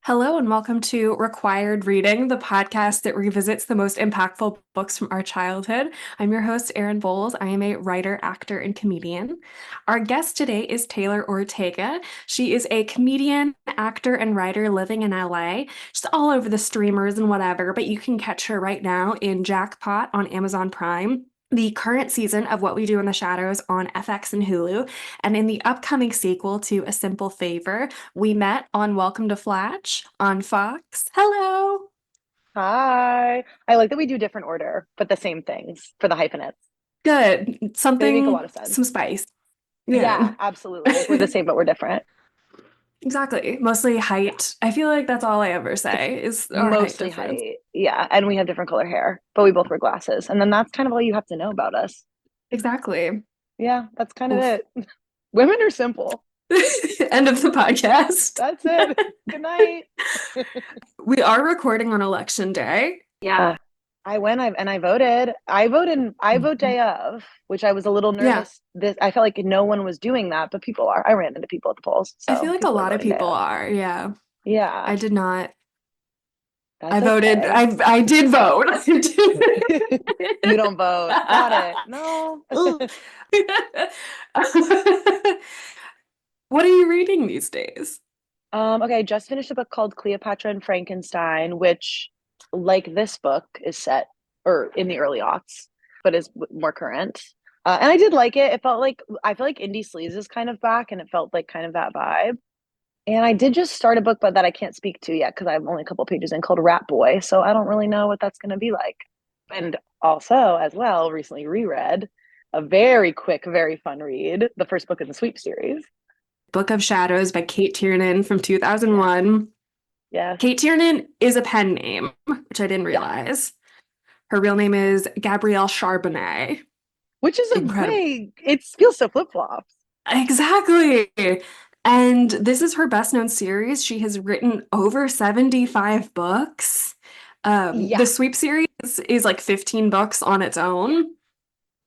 Hello, and welcome to Required Reading, the podcast that revisits the most impactful books from our childhood. I'm your host, Erin Bowles. I am a writer, actor, and comedian. Our guest today is Taylor Ortega. She is a comedian, actor, and writer living in LA. She's all over the streamers and whatever, but you can catch her right now in Jackpot on Amazon Prime, the current season of What We Do in the Shadows on FX and Hulu, and in the upcoming sequel to A Simple Favor. We met on Welcome to Flatch on Fox. Hello. Hi. I like that we do different order, but the same things for the hyphenates. Good. They make a lot Something, of sense. some spice. Yeah, Yeah. absolutely. Like we're the same, but we're different. Exactly. Mostly height. I feel like that's all I ever It's say is our height mostly difference. height. Yeah. And we have different color hair, but we both wear glasses. And then that's kind of all you have to know about us. Exactly. Yeah, that's kind of Oof. it. Women are simple. End of the podcast. That's it. Good night. We are recording on election day. Yeah. I voted. I vote Mhm. day of, which I was a little Yeah. nervous. I felt like no one was doing that, but people are. I ran into people at the polls, I feel so like a people are lot of voting day people of. are. Yeah. Yeah, I did not. I that's voted. okay. I did vote. You don't vote. Got it. No. Ooh. What are you reading these days? Okay, I just finished a book called Cleopatra and Frankenstein, which, like this book, is set or in the early aughts, but is more current. And I did like it. It felt like I feel like indie sleaze is kind of back, and it felt like kind of that vibe. And I did just start a book, but that I can't speak to yet because I'm only a couple pages in, called Rat Boy. So I don't really know what that's going to be like. And also, as well, recently reread a very quick, very fun read, the first book in the Sweep series. Book of Shadows by Cate Tiernan from Yes, 2001. yes, Cate Tiernan is a pen name, which I didn't yes. realize. Her real name is Gabrielle Charbonnet. Which is a Incredible. way, it feels so flip flops. Exactly. And this is her best known series. She has written over 75 books. Yeah, The Sweep series is like 15 books on its own.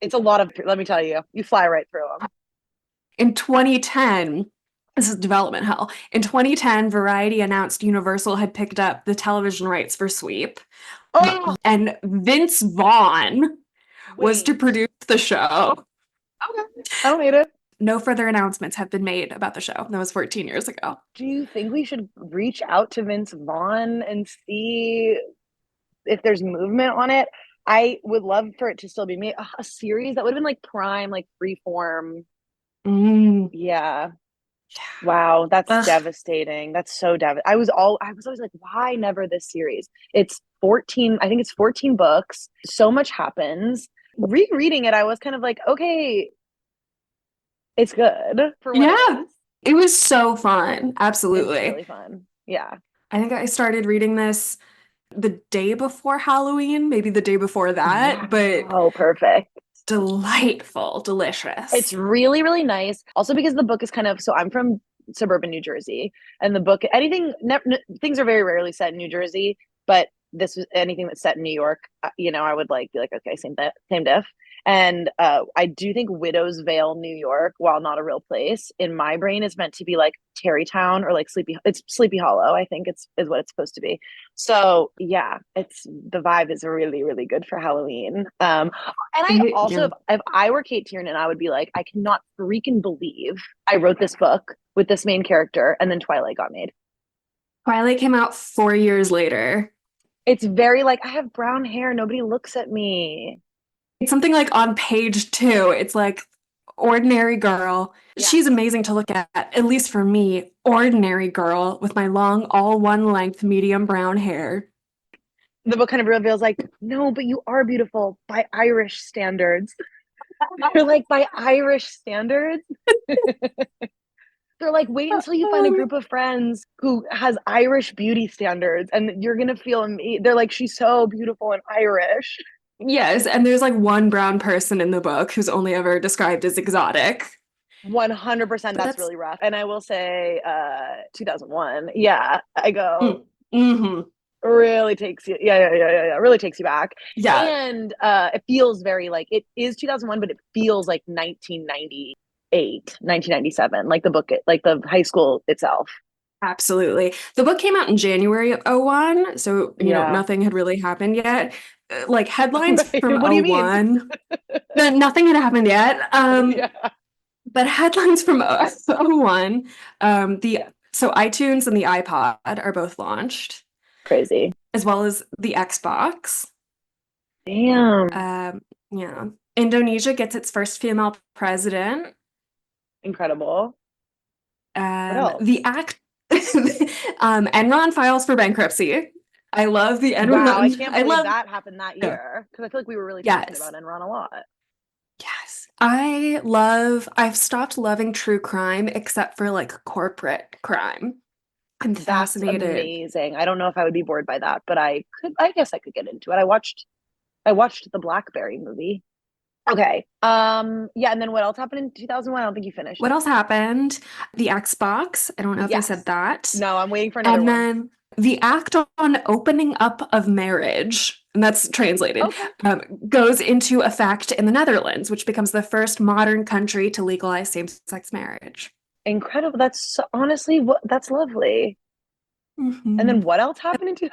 it's a lot of, let me tell you, you fly right through them. In 2010, this is development hell. In 2010, Variety announced Universal had picked up the television rights for Sweep, Oh, and Vince Vaughn was to wait. produce the show. Okay, I don't hate it. No further announcements have been made about the show. That was 14 years ago. Do you think we should reach out to Vince Vaughn and see if there's movement on it? I would love for it to still be made a series that would have been like prime, like freeform. Mm. Yeah. Wow, that's Ugh. devastating. That's so devastating. I was always like, why never this series? It's 14, I think it's 14 books. So much happens. Rereading it, I was kind of like, okay, it's good for what it Yeah, is. it was so fun. It's Absolutely. really fun. Yeah. I think I started reading this the day before Halloween, maybe the day before that, Yeah. but Oh, perfect. delightful, It's delicious. really, really nice. Also, because the book is kind of so I'm from suburban New Jersey, and the book things are very rarely set in New Jersey, but this was anything that's set in New York. I would like be like, okay, same diff. And I do think Widow's Vale, New York, while not a real place, in my brain is meant to be like Tarrytown or like Sleepy. It's Sleepy Hollow. I think it's is what it's supposed to be. So yeah, it's the vibe is really, really good for Halloween. And I also, Yeah. if I were Cate Tiernan, I would be like, I cannot freaking believe I wrote this book with this main character, and then Twilight got made. Twilight came out 4 years later. It's very like I have brown hair, nobody looks at me. It's something like on page two. It's like ordinary girl. Yeah, She's amazing to look at least for me. Ordinary girl with my long, all one length, medium brown hair. the book kind of reveals like, no, but you are beautiful by Irish standards. They're like by Irish standards. They're like, wait until you find a group of friends who has Irish beauty standards, and you're gonna feel amazing. They're like, she's so beautiful and Irish. Yes, and there's like one brown person in the book who's only ever described as exotic. 100% But that's that's really rough. And I will say 2001. Yeah, I go mm-hmm. really takes you yeah, really takes you back. Yeah. And it feels very like it is 2001 but it feels like 1998, 1997, like the book like the high school itself. Absolutely. The book came out in January of '01, so Yeah. nothing had really happened yet. Like headlines Right. from What do you mean? '01, nothing had happened yet. Yeah. But headlines from '01, the Yeah. so iTunes and the iPod are both launched, Crazy. as well as the Xbox. Damn. Um, yeah. Indonesia gets its first female president. Incredible. What The else? act Enron files for bankruptcy. I love the Wow, I Enron. can't I believe love that happened that yeah. year because I feel like we were really talking Yes. about Enron a lot. Yes. I've stopped loving true crime except for like corporate crime. I'm That's fascinated. amazing. I don't know if I would be bored by that, but I guess I could get into it. I watched the Blackberry movie. Okay. Yeah, and then what else happened in 2001? I don't think you finished. What else happened? The Xbox. I don't know if I said Yes. that. No, I'm waiting for another And one. then the act on opening up of marriage, and that's translated, Okay. goes into effect in the Netherlands, which becomes the first modern country to legalize same-sex marriage. Incredible. Honestly that's lovely. And then Mhm. what else happened in two?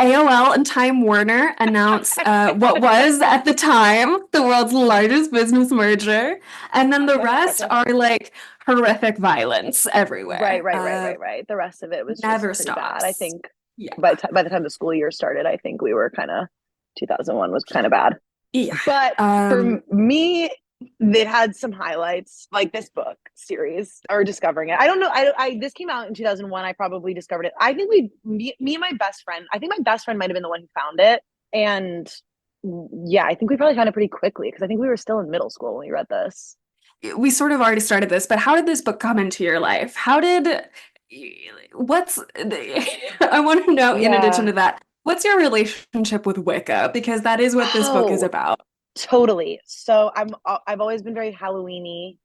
AOL and Time Warner announce what was at the time the world's largest business merger, and then the Gotcha, rest gotcha. are like horrific violence Right, everywhere. right, right, right, right. The rest of it was just Never pretty bad. I stops. think Yeah. by the time the school year started, I think we were kind of 2001 was kind of bad. Yeah. But for me, it had some highlights, like this book series or discovering it. I don't know. This came out in 2001. I probably discovered it. I think me and my best friend. I think my best friend might have been the one who found it, and yeah, I think we probably found it pretty quickly because I think we were still in middle school when we read this. We sort of already started this, but how did this book come into your life? What's, I want to know, in addition Yeah. to that, what's your relationship with Wicca? Because that is what this book is Oh, about. totally. So I've always been very Halloweeny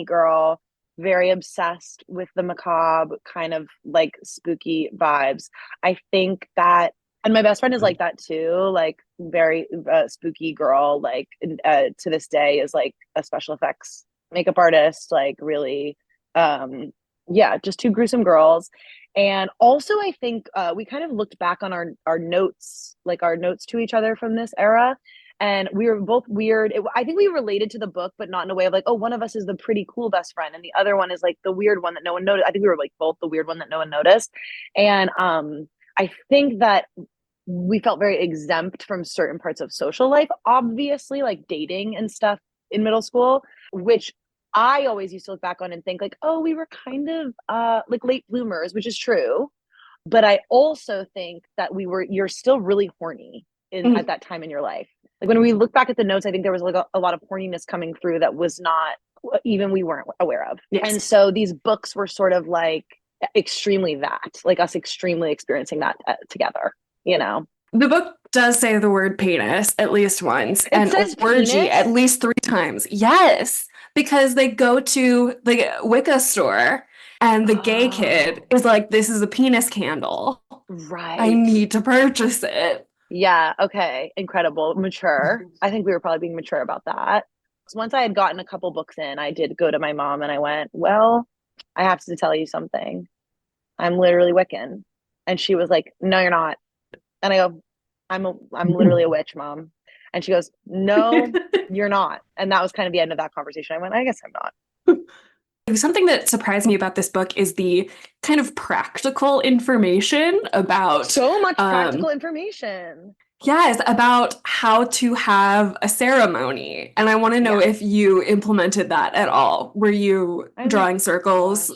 girl, very obsessed with the macabre kind of like spooky vibes. I think that and my best friend is like that too, like very spooky girl, like to this day is like a special effects makeup artist, like really yeah, just two gruesome girls. And also I think we kind of looked back on our notes, like our notes to each other from this era, and we were both weird. I think we related to the book, but not in a way of like, oh, one of us is the pretty cool best friend, and the other one is like the weird one that no one noticed. I think we were like both the weird one that no one noticed, and I think that we felt very exempt from certain parts of social life, obviously, like dating and stuff in middle school, which I always used to look back on and think like, oh, we were kind of like late bloomers, which is true. But I also think that you're still really horny in at Mm, that time in your life. Like when we look back at the notes, I think there was like a lot of horniness coming through that was not even we weren't aware of. yes. And so these books were sort of like extremely that, like us extremely experiencing that together, you know? The book does say the word penis at least once It and says orgy at penis. least three times. Yes, because they go to the Wicca store and the gay kid Oh, is like, this is a penis candle. I right. need to purchase it. Yeah. Okay. Incredible. Mature. I think we were probably being mature about that. So once I had gotten a couple books in, I did go to my mom and I went, well, I have to tell you something. I'm literally Wiccan. And she was like, no, you're not. And I go, I'm literally a witch, mom. And she goes, no, you're not. And that was kind of the end of that conversation. I went, I guess I'm not. Something that surprised me about this book is the kind of practical information about, So much practical um, information. yes, about how to have a ceremony. And I want to know Yeah. if you implemented that at all. Were you I'm, drawing circles?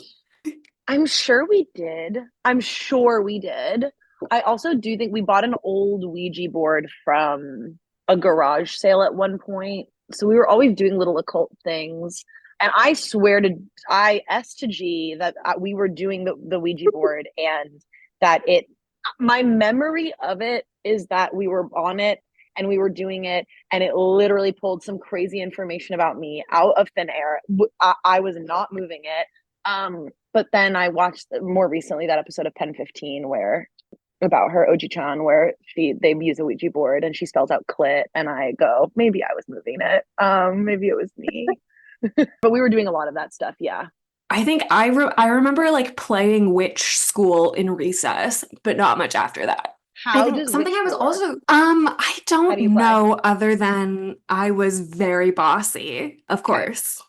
gosh, I'm sure we did. I'm sure we did. I also do think we bought an old Ouija board from a garage sale at one point. So we were always doing little occult things. And I swear to I S to G that we were doing the Ouija board and that my memory of it is that we were on it and we were doing it and it literally pulled some crazy information about me out of thin air. I was not moving it. But then I watched more recently that episode of Pen 15 where about her Oji-chan where they use a Ouija board and she spells out clit and I go, maybe I was moving it. Maybe it was me. But we were doing a lot of that stuff, yeah. I remember like playing witch school in recess, but not much after that. I How think does something witch I was school work? also I How don't do you play? know other than I was very bossy. Of Okay. course.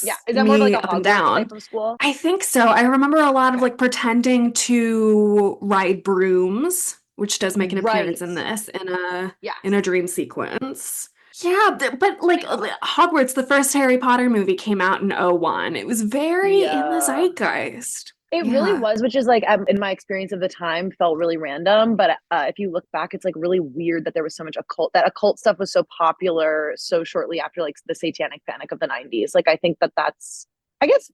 Yeah. That's Is that more of like me a up and Hogwarts down. type of school? I think so. I remember a lot of Okay. like pretending to ride brooms, which does make an appearance Right. in this in a Yes. dream sequence. Yeah, but like Hogwarts, the first Harry Potter movie came out in '01. It was very in the Yeah. zeitgeist. It really Yeah. was, which is like in my experience of the time felt really random. But if you look back, it's like really weird that there was so much occult stuff was so popular so shortly after like the Satanic Panic of the '90s. Like I think that's I guess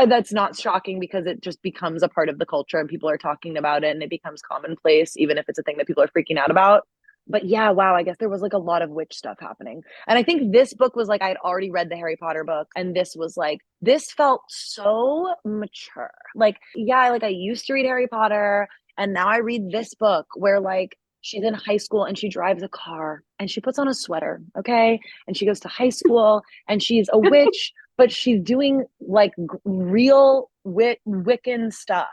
that's not shocking because it just becomes a part of the culture and people are talking about it and it becomes commonplace, even if it's a thing that people are freaking out about. But yeah, wow, I guess there was like a lot of witch stuff happening. And I think this book was like I had already read the Harry Potter book, and this was like this felt so mature. Like, yeah, like I used to read Harry Potter, and now I read this book where like she's in high school and she drives a car and she puts on a sweater, okay? And she goes to high school and she's a witch, but she's doing like real Wiccan stuff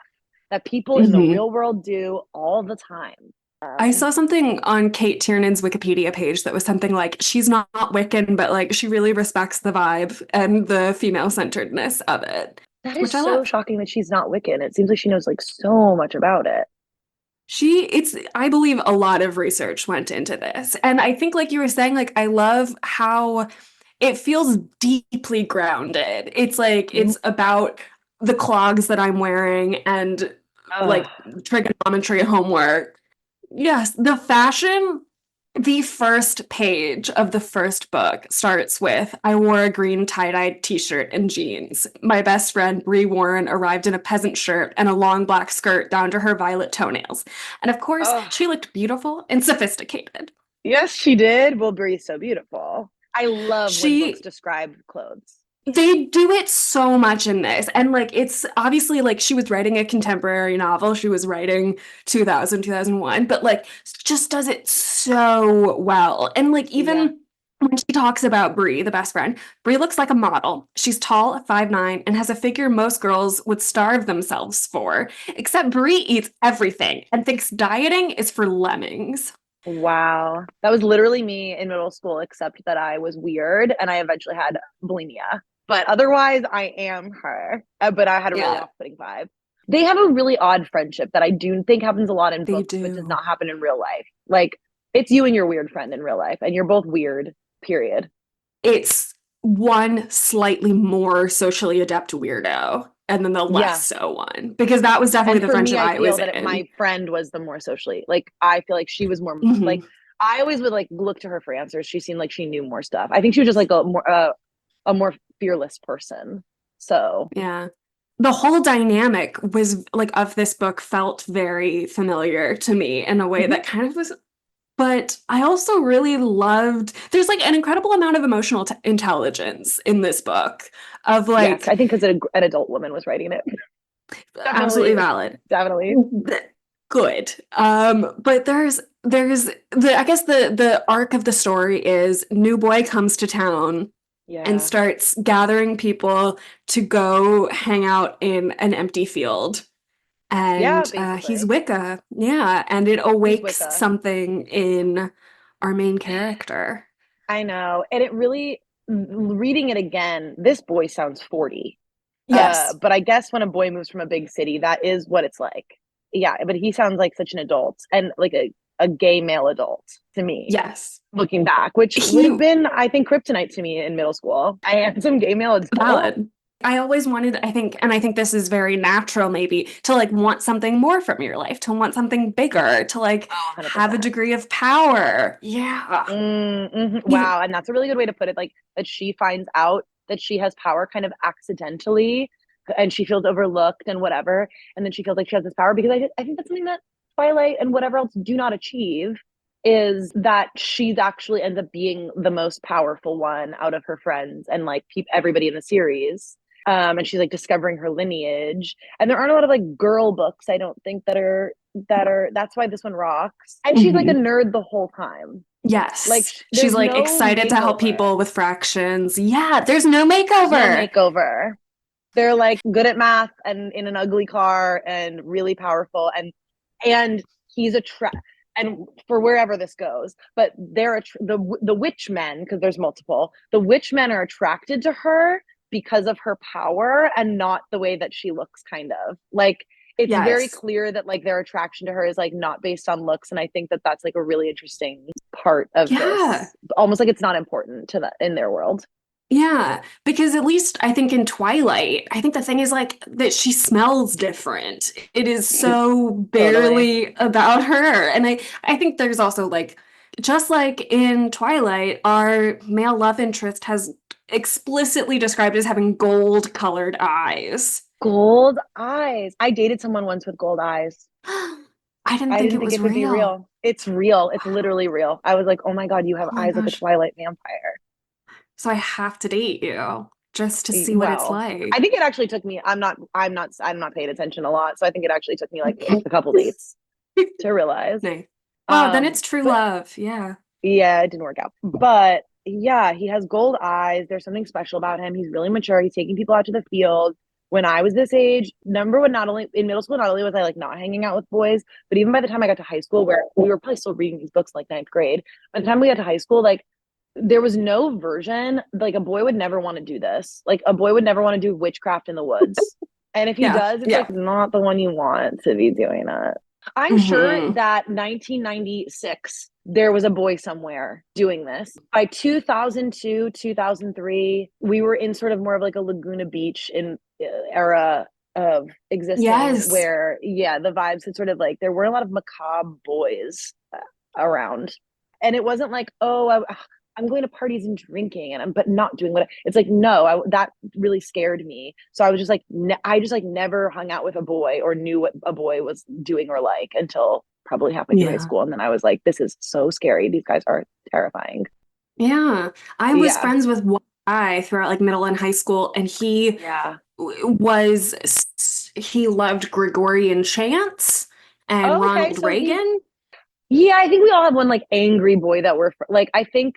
that people in the Hmm. real world do all the time. I saw something on Cate Tiernan's Wikipedia page that was something like she's not Wiccan, but like she really respects the vibe and the female centeredness of it, That is which I so love. shocking that she's not Wiccan. It seems like she knows like so much about it. I believe a lot of research went into this. And I think, like you were saying, like, I love how it feels deeply grounded. It's like, Mhm. it's about the clogs that I'm wearing and Ugh. like trigonometry homework. Yes, the fashion. The first page of the first book starts with I wore a green tie-dyed t-shirt and jeans. My best friend, Bree Warren, arrived in a peasant shirt and a long black skirt down to her violet toenails. And of course, Ugh. she looked beautiful and sophisticated. Yes, she did. Well, Bree's so beautiful. I love when books She describe clothes. They do it so much in this. And like it's obviously like she was writing a contemporary novel. She was writing 2000, 2001, but like just does it so well. And like Yeah. even when she talks about Bree, the best friend, Bree looks like a model. She's tall, 5'9", and has a figure most girls would starve themselves for. Except Bree eats everything and thinks dieting is for lemmings. Wow. That was literally me in middle school, except that I was weird and I eventually had bulimia. But otherwise, I am her. But I had a really Yeah, off putting vibe. They have a really odd friendship that I do think happens a lot in they books, but does do. not happen in real life. Like, it's you and your weird friend in real life, and you're both weird, period. It's one slightly more socially adept weirdo and then the less Yeah. so one because that was definitely And the for me, friendship I I was feel that in. my friend was the more socially, like, I feel like she was more, like, Hmm. I always would like look to her for answers. She seemed like she knew more stuff. I think she was just like a more fearless person. So, Yeah. The whole dynamic was like of this book felt very familiar to me in a way mhm. that kind of was, but I also really loved, there's like an incredible amount of emotional intelligence in this book of Yes, like I think because an adult woman was writing it. absolutely Definitely, valid. definitely. Good. But there's the I guess the arc of the story is new boy comes to town and Yeah. starts gathering people to go hang out in an empty field. Yeah, And he's basically. Wicca. Yeah, and it He's awakes Wicca. something in our main character. I know. And it really, reading it again, this boy sounds 40. Yes. But I guess when a boy moves from a big city, that is what it's like. Yeah, but he sounds like such an adult and like a gay male adult to me, Yes. looking back, which would have He been, I think, kryptonite to me in middle school. I am some gay male adult. valid. I always wanted, I think this is very natural maybe, to like want something more from your life, to want something bigger, to like Oh, have a 100%. degree of power. Yeah. Even Wow. And that's a really good way to put it. Like that she finds out that she has power kind of accidentally and she feels overlooked and whatever. And then she feels like she has this power because I think that's something that Twilight and whatever else do not achieve is that she's actually ends up being the most powerful one out of her friends and like everybody in the series. And she's like discovering her lineage. And there aren't a lot of like girl books, I don't think, that's why this one rocks. And she's like a mhm. nerd the whole time. Like Yes. She's there's like no excited to help makeover. people with fractions. Yeah, there's no There's no makeover. makeover. They're like good at math and in an ugly car and really powerful, and he's and for wherever this goes, but the witch men, because there's multiple, the witch men are attracted to her because of her power and not the way that she looks, kind of like it's very Yes. clear that like their attraction to her is like not based on looks, and I think that that's like a really interesting part of Yeah. this, almost like it's not important to that in their world. Yeah, because at least I think in Twilight, I think the thing is like that she smells different. It is so Totally. barely about her. And I think there's also like just like in Twilight, our male love interest has explicitly described as having gold colored eyes. Gold eyes. I dated someone once with gold eyes. I didn't I think didn't it think was it could be real. real. It's real. It's literally real. I was like, oh my God, you have Oh my eyes like a gosh. Twilight vampire. So I have to date you just to see what it's Well, I like. think it actually took me, I'm not paying attention a lot. So I think it actually took me like a couple dates to realize. Nice. Wow, then it's true But love. Yeah. yeah, it didn't work out. But yeah, he has gold eyes. There's something special about him. He's really mature. He's taking people out to the field. When I was this age, number one, not only in middle school, not only was I like not hanging out with boys, but even by the time I got to high school, where we were probably still reading these books in, like ninth grade, by the time we got to high school, like there was no version, like a boy would never want to do this. Like a boy would never want to do witchcraft in the woods. And if he Yeah. does, it's Yeah. like not the one you want to be doing it. I'm sure Hmm. that 1996, there was a boy somewhere doing this. By 2002, 2003, we were in sort of more of like a Laguna Beach in era of existing Yes. where, yeah, the vibes had sort of like, there weren't a lot of macabre boys around. And it wasn't like, oh, I'm going to parties and drinking and but not doing what it's like. No, that really scared me. So I was just like, I just like never hung out with a boy or knew what a boy was doing or like until probably halfway through high Yeah. school. And then I was like, this is so scary. These guys are terrifying. Yeah. I was Yeah. friends with one guy throughout like middle and high school, and Yeah. he loved Gregorian chants and Oh, okay. Ronald So Reagan. yeah, I think we all have one like angry boy that we're like, I think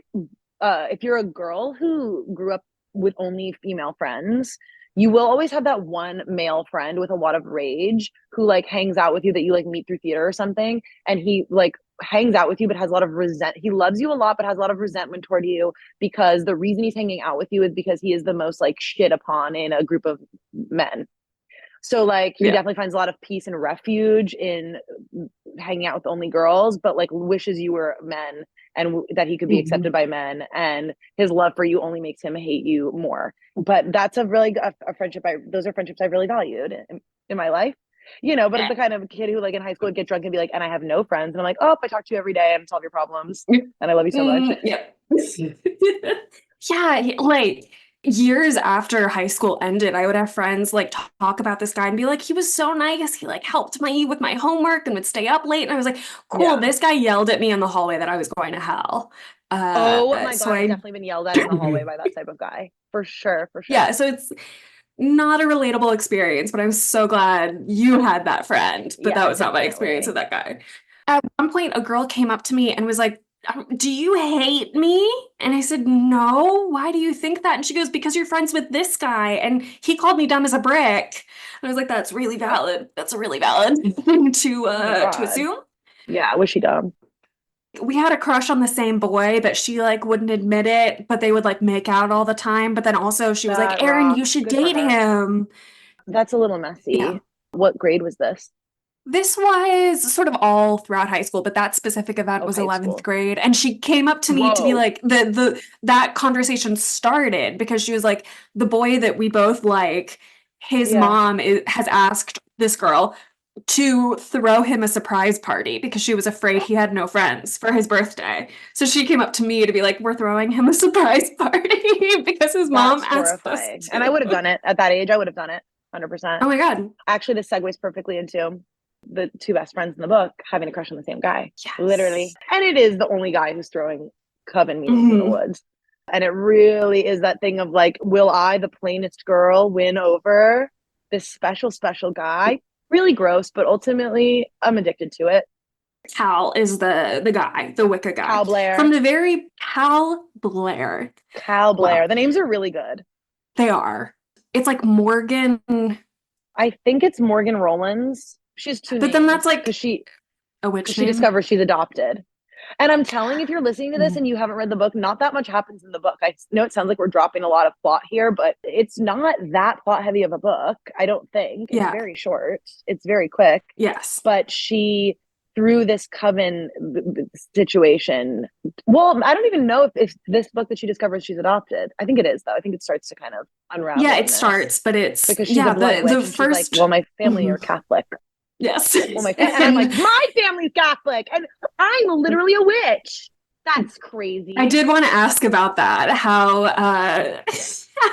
if you're a girl who grew up with only female friends, you will always have that one male friend with a lot of rage who like hangs out with you, that you like meet through theater or something, and he like hangs out with you but has a lot of he loves you a lot but has a lot of resentment toward you, because the reason he's hanging out with you is because he is the most like shit upon in a group of men. So like he Yeah. definitely finds a lot of peace and refuge in hanging out with only girls, but like wishes you were men and that he could be Mhm. accepted by men. And his love for you only makes him hate you more. But that's a really a friendship. Those are friendships I've really valued in my life. You know, but it's the kind of kid who like in high school would get drunk and be like, and I have no friends. And I'm like, oh, I talk to you every day and solve your problems. And I love you so much. Yeah. Yeah, like years after high school ended, I would have friends like talk about this guy and be like, he was so nice. He like helped me with my homework and would stay up late. And I was like, cool, Yeah. this guy yelled at me in the hallway that I was going to hell. Oh my So God, I've I, definitely been yelled at in the hallway by that type of guy. For sure, for yeah, sure. so it's not a relatable experience, but I'm so glad you had that friend. But that Yeah, was not my experience with definitely. that guy. At one point, a girl came up to me and was like, do you hate me? And I said, no. Why do you think that? And she goes, because you're friends with this guy. And he called me dumb as a brick. And I was like, that's really valid. That's a really valid thing Oh my to God. assume. Yeah, I wish he dumb. We had a crush on the same boy, but she like wouldn't admit it, but they would like make out all the time. But then also she was like, That Aaron, you rocks. should Good for date her. him. That's a little Yeah. messy. What grade was this? This was sort of all throughout high school, but that specific event Of was high 11th school. grade. And she came up to me to be Whoa. like, that conversation started because she was like, the boy that we both like, his Yeah. mom has asked this girl to throw him a surprise party because she was afraid he had no friends for his birthday. So she came up to me to be like, we're throwing him a surprise party because his mom That's asked us horrifying. And I would have to. done it at that age. I would have done it 100%. Oh my God. Actually, this segues perfectly into the two best friends in the book having a crush on the same guy. Literally. Yes. And it is the only guy who's throwing coven meetings in the Mhm. woods. And it really is that thing of like, will I, the plainest girl, win over this special, special guy? Really gross, but ultimately I'm addicted to it. Cal is the guy, the Wicca guy. Cal From Blair. the very Cal Blair. Cal Blair. Well, The names are really good. they are. It's like Morgan, I think it's Morgan Rowlands. She has two but then names that's like because she a witch because she name. discovers she's adopted. And I'm telling you, if you're listening to this Mhm. and you haven't read the book, not that much happens in the book. I know it sounds like we're dropping a lot of plot here, but it's not that plot heavy of a book, I don't think. It's Yeah. very short, it's very quick. Yes. But she, through this coven situation, well, I don't even know if this book that she discovers she's adopted. I think it is, though. I think it starts to kind of unravel Yeah, in it this starts, but it's because she's a yeah, blood the witch and she's like, first well, my family Mhm. are Catholic. Yes. Well, my family, and I'm like, And my family's Catholic, and I'm literally a witch. That's I crazy. did want to ask about that, how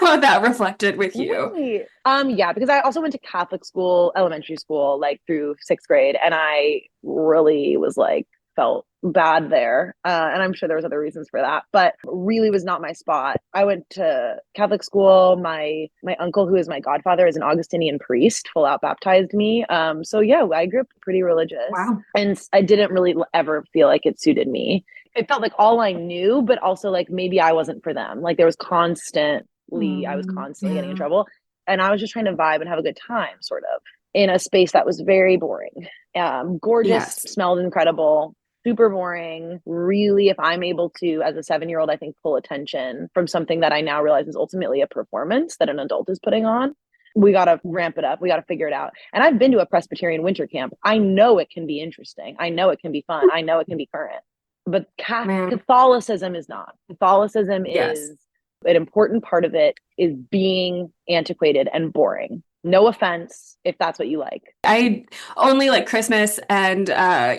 how that reflected with you. Right. Yeah, because I also went to Catholic school, elementary school, like through sixth grade, and I really was like felt bad there. And I'm sure there was other reasons for that, but really was not my spot. I went to Catholic school. My uncle, who is my godfather, is an Augustinian priest, full out baptized me. So yeah, I grew up pretty religious, Wow. and I didn't really ever feel like it suited me. It felt like all I knew, but also like maybe I wasn't for them. Like there was I was constantly getting in Yeah. trouble. And I was just trying to vibe and have a good time, sort of, in a space that was very boring. Gorgeous, Yes. smelled incredible, super boring. Really, if I'm able to, as a 7-year old, I think pull attention from something that I now realize is ultimately a performance that an adult is putting on, we got to ramp it up. We got to figure it out. And I've been to a Presbyterian winter camp. I know it can be interesting. I know it can be fun. I know it can be current. But Man. Catholicism is not. Catholicism Yes. is an important part of it is being antiquated and boring. No offense if that's what you like. I only like Christmas and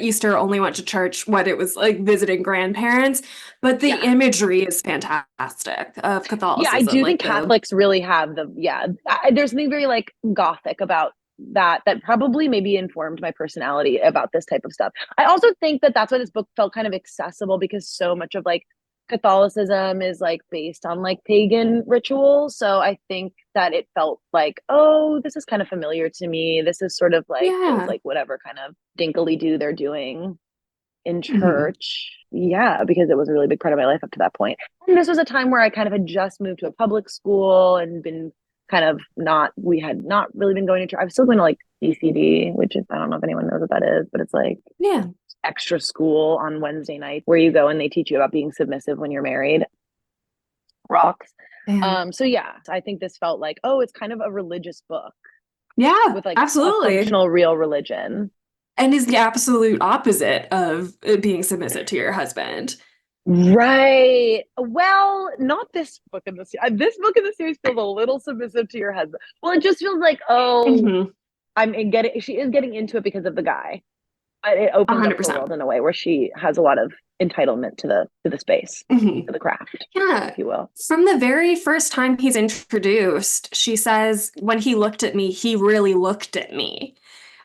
Easter only went to church when it was like visiting grandparents, but the Yeah. imagery is fantastic of Yeah, I Catholicism. do think Like the Catholics really have there's something very like gothic about that probably maybe informed my personality about this type of stuff. I also think that that's why this book felt kind of accessible because so much of like Catholicism is like based on like pagan rituals. So I think that it felt like, oh, this is kind of familiar to me. This is sort of like feels yeah. like whatever kind of dinkly do they're doing in Mhm. church. Yeah, because it was a really big part of my life up to that point. And this was a time where I kind of had just moved to a public school and been kind of we had not really been going to church. I was still going to like ECD, which is, I don't know if anyone knows what that is, but it's like Yeah. extra school on Wednesday night where you go and they teach you about being submissive when you're married. Rocks. Yeah. So yeah, I think this felt like, oh, it's kind of a religious book Yeah, with like a absolutely. functional real religion. And is the absolute opposite of being submissive to your husband. Right. Well, not this book in the series. This book in the series feels a little submissive to your husband. Well, it just feels like, oh, Mhm. she is getting into it because of the guy. But it opens up her 100%. world in a way where she has a lot of entitlement to the space, Mhm. to the craft, Yeah. if you will. From the very first time he's introduced, she says, when he looked at me, he really looked at me.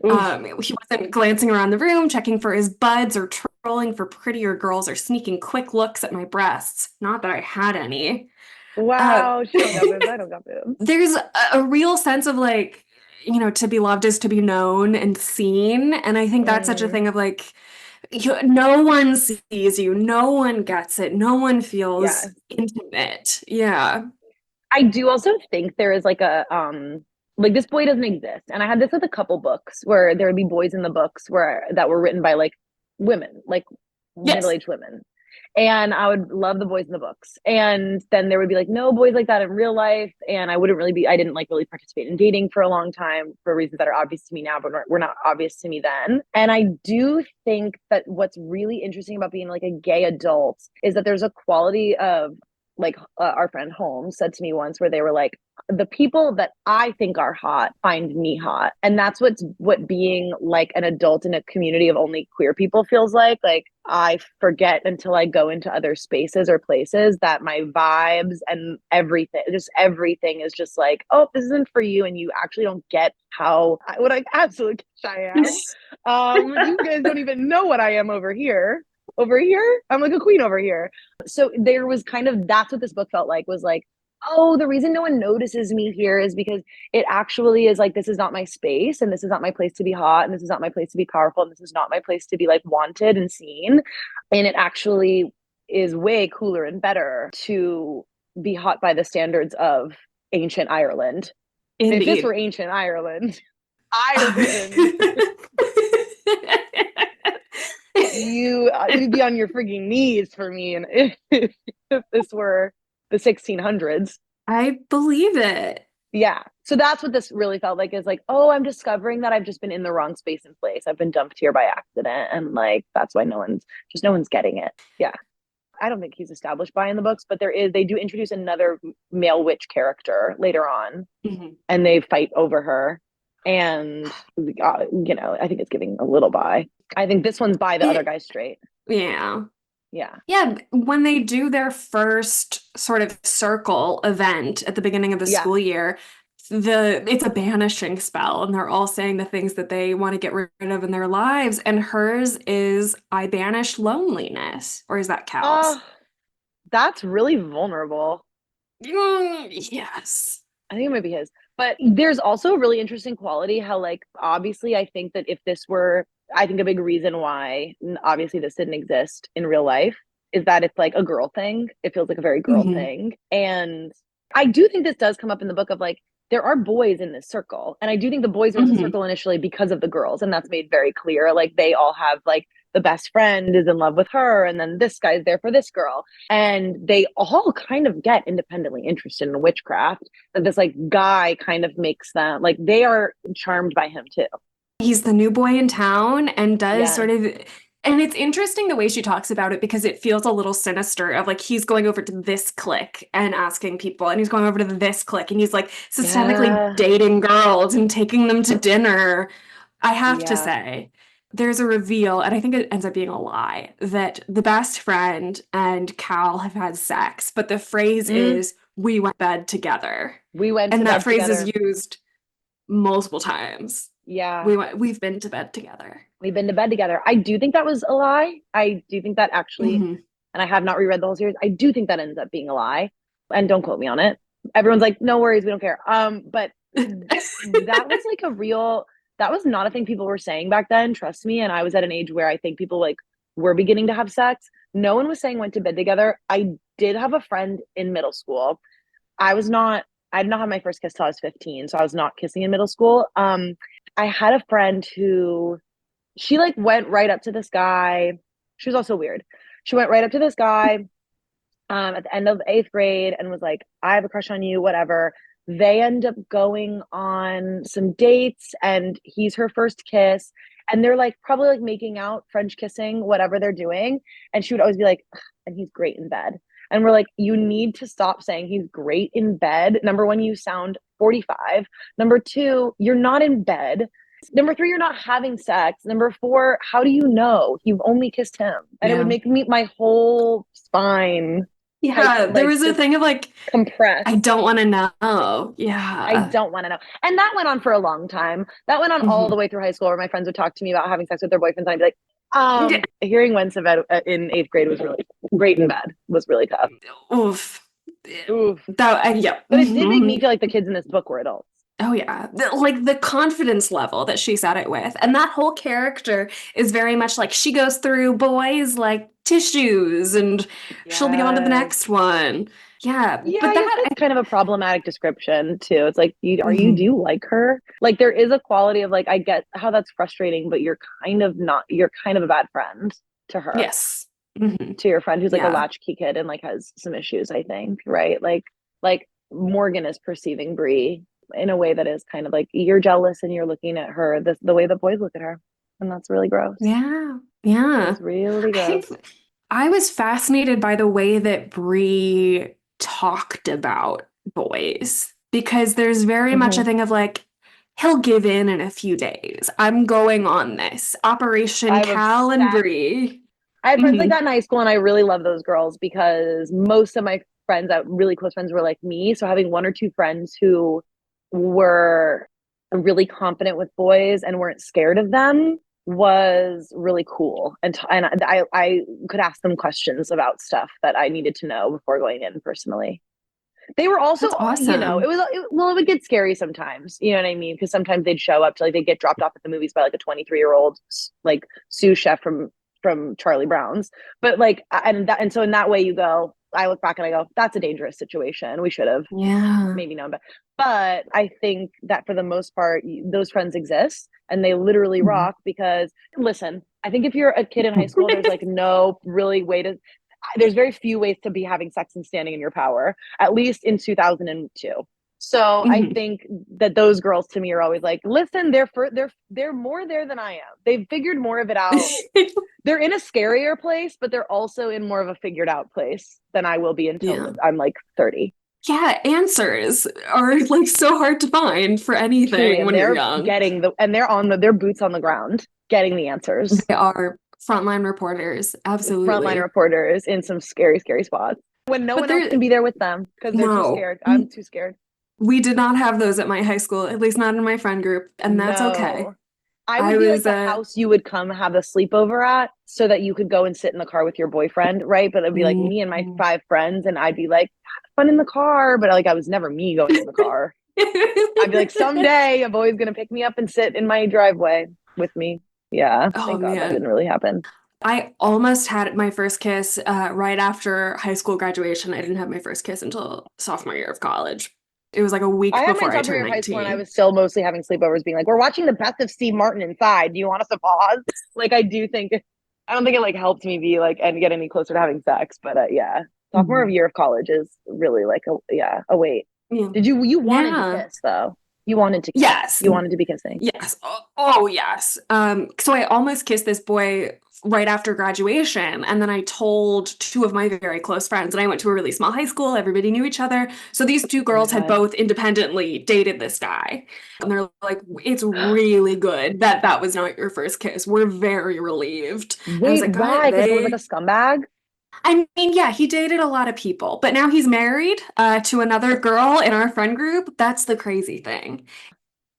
Oof. He wasn't glancing around the room, checking for his buds, or trolling for prettier girls, or sneaking quick looks at my breasts. Not that I had any. Uh, Wow, she don't got boobs. I don't got boobs. there's a real sense of like, to be loved is to be known and seen. And I think that's such a Mm, thing of like, no one sees you, no one gets it, no one feels yeah. intimate. Yeah. I do also think there is like a like this boy doesn't exist. And I had this with a couple books where there would be boys in the books where that were written by like women, like Yes. middle-aged women. And I would love the boys in the books. And then there would be like no boys like that in real life. And I didn't like really participate in dating for a long time for reasons that are obvious to me now, but were not obvious to me then. And I do think that what's really interesting about being like a gay adult is that there's a quality of like our friend Holmes said to me once where they were like, the people that I think are hot find me hot. And that's what being like an adult in a community of only queer people feels like. Like I forget until I go into other spaces or places that my vibes and everything is just like, oh, this isn't for you. And you actually don't get what I absolutely I am. You guys don't even know what I am over here. Over here, I'm like a queen over here. So there was kind of that's what this book felt like was like, oh, the reason no one notices me here is because it actually is like, this is not my space and this is not my place to be hot and this is not my place to be powerful and this is not my place to be like wanted and seen. And it actually is way cooler and better to be hot by the standards of ancient Ireland If this Indeed. were ancient Ireland, Ireland, you'd be on your freaking knees for me. And if this were the 1600s. I believe it. Yeah. So that's what this really felt like, is like, oh, I'm discovering that I've just been in the wrong space and place. I've been dumped here by accident. And like, that's why no one's getting it. Yeah. I don't think he's established by in the books, but they do introduce another male witch character later on, and they fight over her. And, I think it's giving a little bi. I think this one's bi, the other guy's straight. Yeah. Yeah. Yeah, when they do their first sort of circle event at the beginning of the Yeah. school year, it's a banishing spell, and they're all saying the things that they want to get rid of in their lives, and hers is I banish loneliness, or is that Cal's? That's really vulnerable. Yes. I think it might be his. But there's also a really interesting quality how, like, obviously, I think that if this were, I think a big reason why, obviously, this didn't exist in real life is that it's like a girl thing. It feels like a very girl thing. And I do think this does come up in the book of like, there are boys in this circle. And I do think the boys were in the circle initially because of the girls. And that's made very clear. Like, they all have like, the best friend is in love with her, and then this guy's there for this girl, and they all kind of get independently interested in witchcraft, that this like guy kind of makes them like, they are charmed by him too. He's the new boy in town and does sort of, and it's interesting the way she talks about it, because it feels a little sinister of like, he's going over to this clique and asking people, and he's going over to this clique, and he's like systemically dating girls and taking them to dinner. I have to say, there's a reveal, and I think it ends up being a lie, that the best friend and Cal have had sex, but the phrase is, we went to bed together. And that phrase is used multiple times. Yeah. We've been to bed together. We've been to bed together. I do think that was a lie. I do think that actually, and I have not reread the whole series, I do think that ends up being a lie. And don't quote me on it. Everyone's like, no worries, we don't care. But that was like that was not a thing people were saying back then, trust me. And I was at an age where I think people like were beginning to have sex. No one was saying went to bed together. I did have a friend in middle school. I did not have my first kiss till I was 15, so I was not kissing in middle school. I had a friend who, she like went right up to this guy. She was also weird. She went right up to this guy at the end of 8th grade and was like, I have a crush on you, whatever. They end up going on some dates, and he's her first kiss. And they're like probably like making out, French kissing, whatever they're doing. And she would always be like, and he's great in bed. And we're like, you need to stop saying he's great in bed. Number one, you sound 45. Number two, you're not in bed. Number three, you're not having sex. Number four, how do you know? You've only kissed him. And it would make my whole spine. Yeah, there was a thing of like, compressed. I don't want to know. Yeah. I don't want to know. And that went on for a long time. That went on all the way through high school, where my friends would talk to me about having sex with their boyfriends. And I'd be like, hearing Wentz in 8th grade was really great in bed, was really tough. Oof. Yeah. But it did make me feel like the kids in this book were adults. Oh yeah, like the confidence level that she said it with, and that whole character is very much like, she goes through boys like tissues, and she'll be on to the next one. Yeah, but that's kind of a problematic description too. It's like, do you like her? Like, there is a quality of like, I get how that's frustrating, but you're kind of a bad friend to her. Yes. To your friend who's like a latchkey kid and like has some issues, I think, right? Like Morgan is perceiving Bree in a way that is kind of like, you're jealous and you're looking at her the way the boys look at her, and that's really gross. It's really gross. I was fascinated by the way that Bree talked about boys, because there's very much a thing of like, he'll give in a few days. I'm going on this Operation Cal and Bree. I had friends like that in high school, and I really love those girls, because most of my friends, really close friends, were like me. So having one or two friends who were really confident with boys and weren't scared of them was really cool. And I could ask them questions about stuff that I needed to know before going in personally. They were also, awesome. It would get scary sometimes, you know what I mean? Because sometimes they'd show up to like, they'd get dropped off at the movies by like a 23-year-old like sous chef from Charlie Brown's. But like, and so in that way you go, I look back and I go, that's a dangerous situation. We should have Yeah. maybe known, but I think that for the most part, those friends exist and they literally Mhm. rock because listen, I think if you're a kid in high school, there's like no really way to, there's very few ways to be having sex and standing in your power, at least in 2002. So I Mhm. think that those girls to me are always like, listen, they're more there than I am. They've figured more of it out. They're in a scarier place, but they're also in more of a figured out place than I will be until Yeah. I'm like 30. Yeah, answers are like so hard to find for Truly, anything and when you're they're young. getting they're on their boots on the ground getting the answers. They are frontline reporters, Frontline absolutely. reporters in some scary, scary spots when no But one else can be there with them because they're too no, scared. I'm too scared. we did not have those at my high school, at least not in my friend group, and that's okay. No. I I would be like was the house you would come have a sleepover at so that you could go and sit in the car with your boyfriend, right? But it'd be like me and my mm. 5 friends, and I'd be like, fun in the car. But like, I was never me going in the car. I'd be like, someday a boy's going to pick me up and sit in my driveway with me. Yeah. Oh Thank God that man. didn't really happen. I almost had my first kiss right after high school graduation. I didn't have my first kiss until sophomore year of college. It was like a I week had my before I sophomore turned year of high school and I 19. was still mostly having sleepovers being like, we're watching the best of Steve Martin inside. Do you want us to pause? Like, I do think, I don't think it like helped me be like, and get any closer to having sex. But yeah, sophomore Mhm. year of college is really like, a wait. Yeah. You wanted to Yeah. kiss though? You wanted to kiss. Yes. You wanted to be kissing. Yes. Oh, yes. So I almost kissed this boy right after graduation, and then I told two of my very close friends, and I went to a really small high school. Everybody knew each other. So these two Oh my girls had God. both independently dated this guy. And they're like, it's really good that that was not your first kiss. We're very relieved. And I was Wait, like, God, why? Because someone's like a scumbag? I mean, yeah, he dated a lot of people, but now he's married to another girl in our friend group. That's the crazy thing.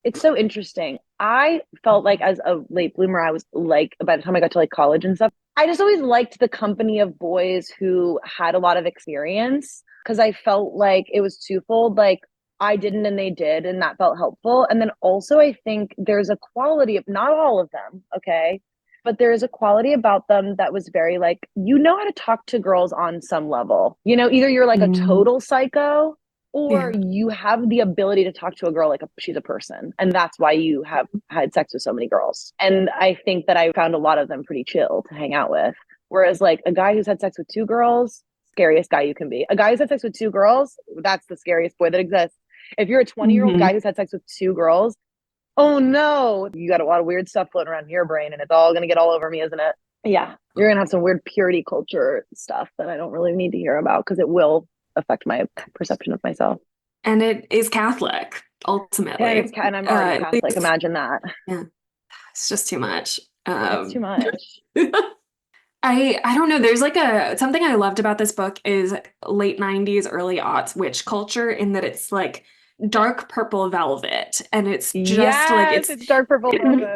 It's so interesting. I felt like as a late bloomer, I was like, by the time I got to like college and stuff, I just always liked the company of boys who had a lot of experience because I felt like it was twofold. Like I didn't and they did, and that felt helpful. And then also, I think there's a quality of not all of them, okay, but there is a quality about them that was very like, you know how to talk to girls on some level. Either you're like a Mm, total psycho or yeah. you have the ability to talk to a girl like she's a person, and that's why you have had sex with so many girls. And I think that I found a lot of them pretty chill to hang out with, whereas like a guy who's had sex with 2 girls, scariest guy you can be. A guy who's had sex with 2 girls, that's the scariest boy that exists. If you're a 20-year-old Hmm. guy who's had sex with 2 girls, oh no, you got a lot of weird stuff floating around in your brain and it's all going to get all over me, isn't it? Yeah, you're going to have some weird purity culture stuff that I don't really need to hear about because it will affect my perception of myself. And it is Catholic, ultimately. And I'm already At Catholic. least, Imagine that. yeah, it's just too much. It's too much. I don't know. There's like a something I loved about this book is late 90s, early aughts witch culture in that it's like dark purple velvet and it's just like Yes, it's dark purple velvet.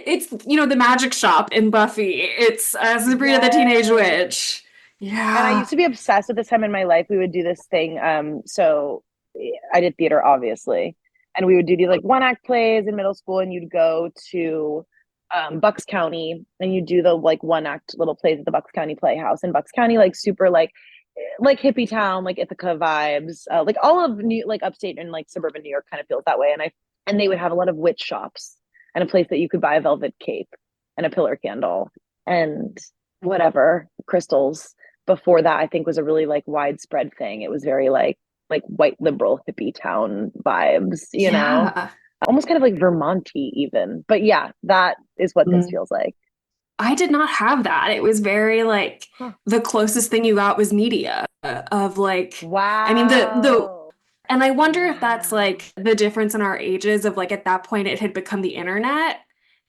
it's the magic shop in Buffy. It's Sabrina the Teenage Yes. Witch. And I Yeah. used to be obsessed with this time in my life. We would do this thing. So I did theater, obviously, and we would do these like one-act plays in middle school, and you'd go to Bucks County, and you do the like one-act little plays at the Bucks County Playhouse in Bucks County, like super like hippie town, like Ithaca vibes, like all of New like upstate and like suburban New York kind of feels that way. And they would have a lot of witch shops and a place that you could buy a velvet cape and a pillar candle and whatever crystals. Before that, I think was a really like widespread thing. It was very like white liberal hippie town vibes, Yeah. almost kind of like Vermonty even. But yeah, that is what this Mm. feels like. I did not have that. It was very like Huh. the closest thing you got was media of like I mean the Wow. and I wonder if that's Wow. like the difference in our ages of like at that point it had become the internet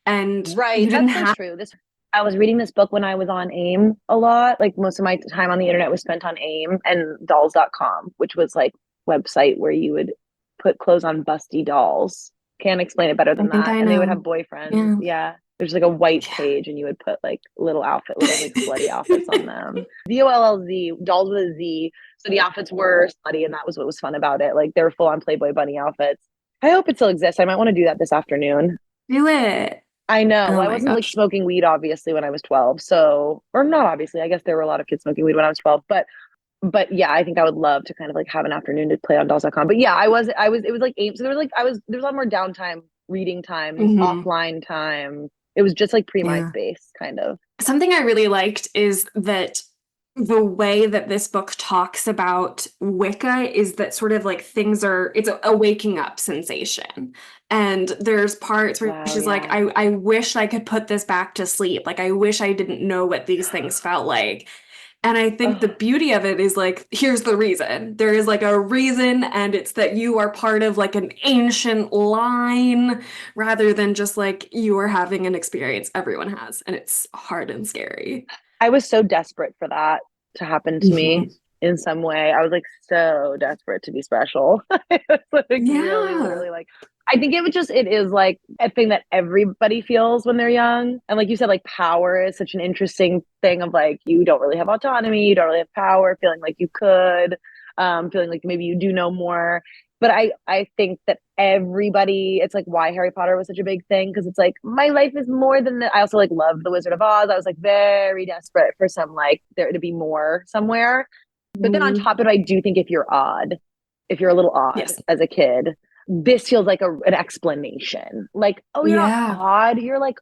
and you Right. didn't That's so have true. This I was reading this book when I was on AIM a lot. Like most of my time on the internet was spent on AIM and dolls.com, which was like website where you would put clothes on busty dolls. Can't explain it better I than think that. I And they would have know. boyfriends. Yeah. Yeah. There's like a white Yeah. page and you would put like little like slutty outfits on them. DOLLZ, dolls with a Z. So the outfits were slutty and that was what was fun about it. Like they were full on Playboy bunny outfits. I hope it still exists. I might want to do that this afternoon. Do it. I know. Well, Oh I my wasn't like gosh. smoking weed obviously when I was 12. So, or not obviously. I guess there were a lot of kids smoking weed when I was 12, but yeah, I think I would love to kind of like have an afternoon to play on dolls.com. But yeah, it was like eight. So there was a lot more downtime, reading time, Hmm. offline time. It was just like pre Yeah. MySpace kind of. Something I really liked is that the way that this book talks about Wicca is that sort of like it's a waking up sensation. And there's parts where Wow, she's like, yeah. I wish I could put this back to sleep. Like, I wish I didn't know what these things felt like. And I think the Oh, beauty of it is like, here's the reason. There is like a reason, and it's that you are part of like an ancient line rather than just like you are having an experience everyone has. And it's hard and scary. I was so desperate for that to happen to Hmm. me in some way. I was like so desperate to be special. I was like really, Yeah. literally like I think it is like a thing that everybody feels when they're young. And like you said, like power is such an interesting thing of like you don't really have autonomy, you don't really have power, feeling like you could, feeling like maybe you do know more. But I think that everybody, it's like why Harry Potter was such a big thing because it's like my life is more than that. I also like loved The Wizard of Oz. I was like very desperate for some like there to be more somewhere. But then on Mhm. top of it, I do think if you're a little odd Yes. as a kid, this feels like an explanation. Like, oh, you're not Yeah. odd. You're like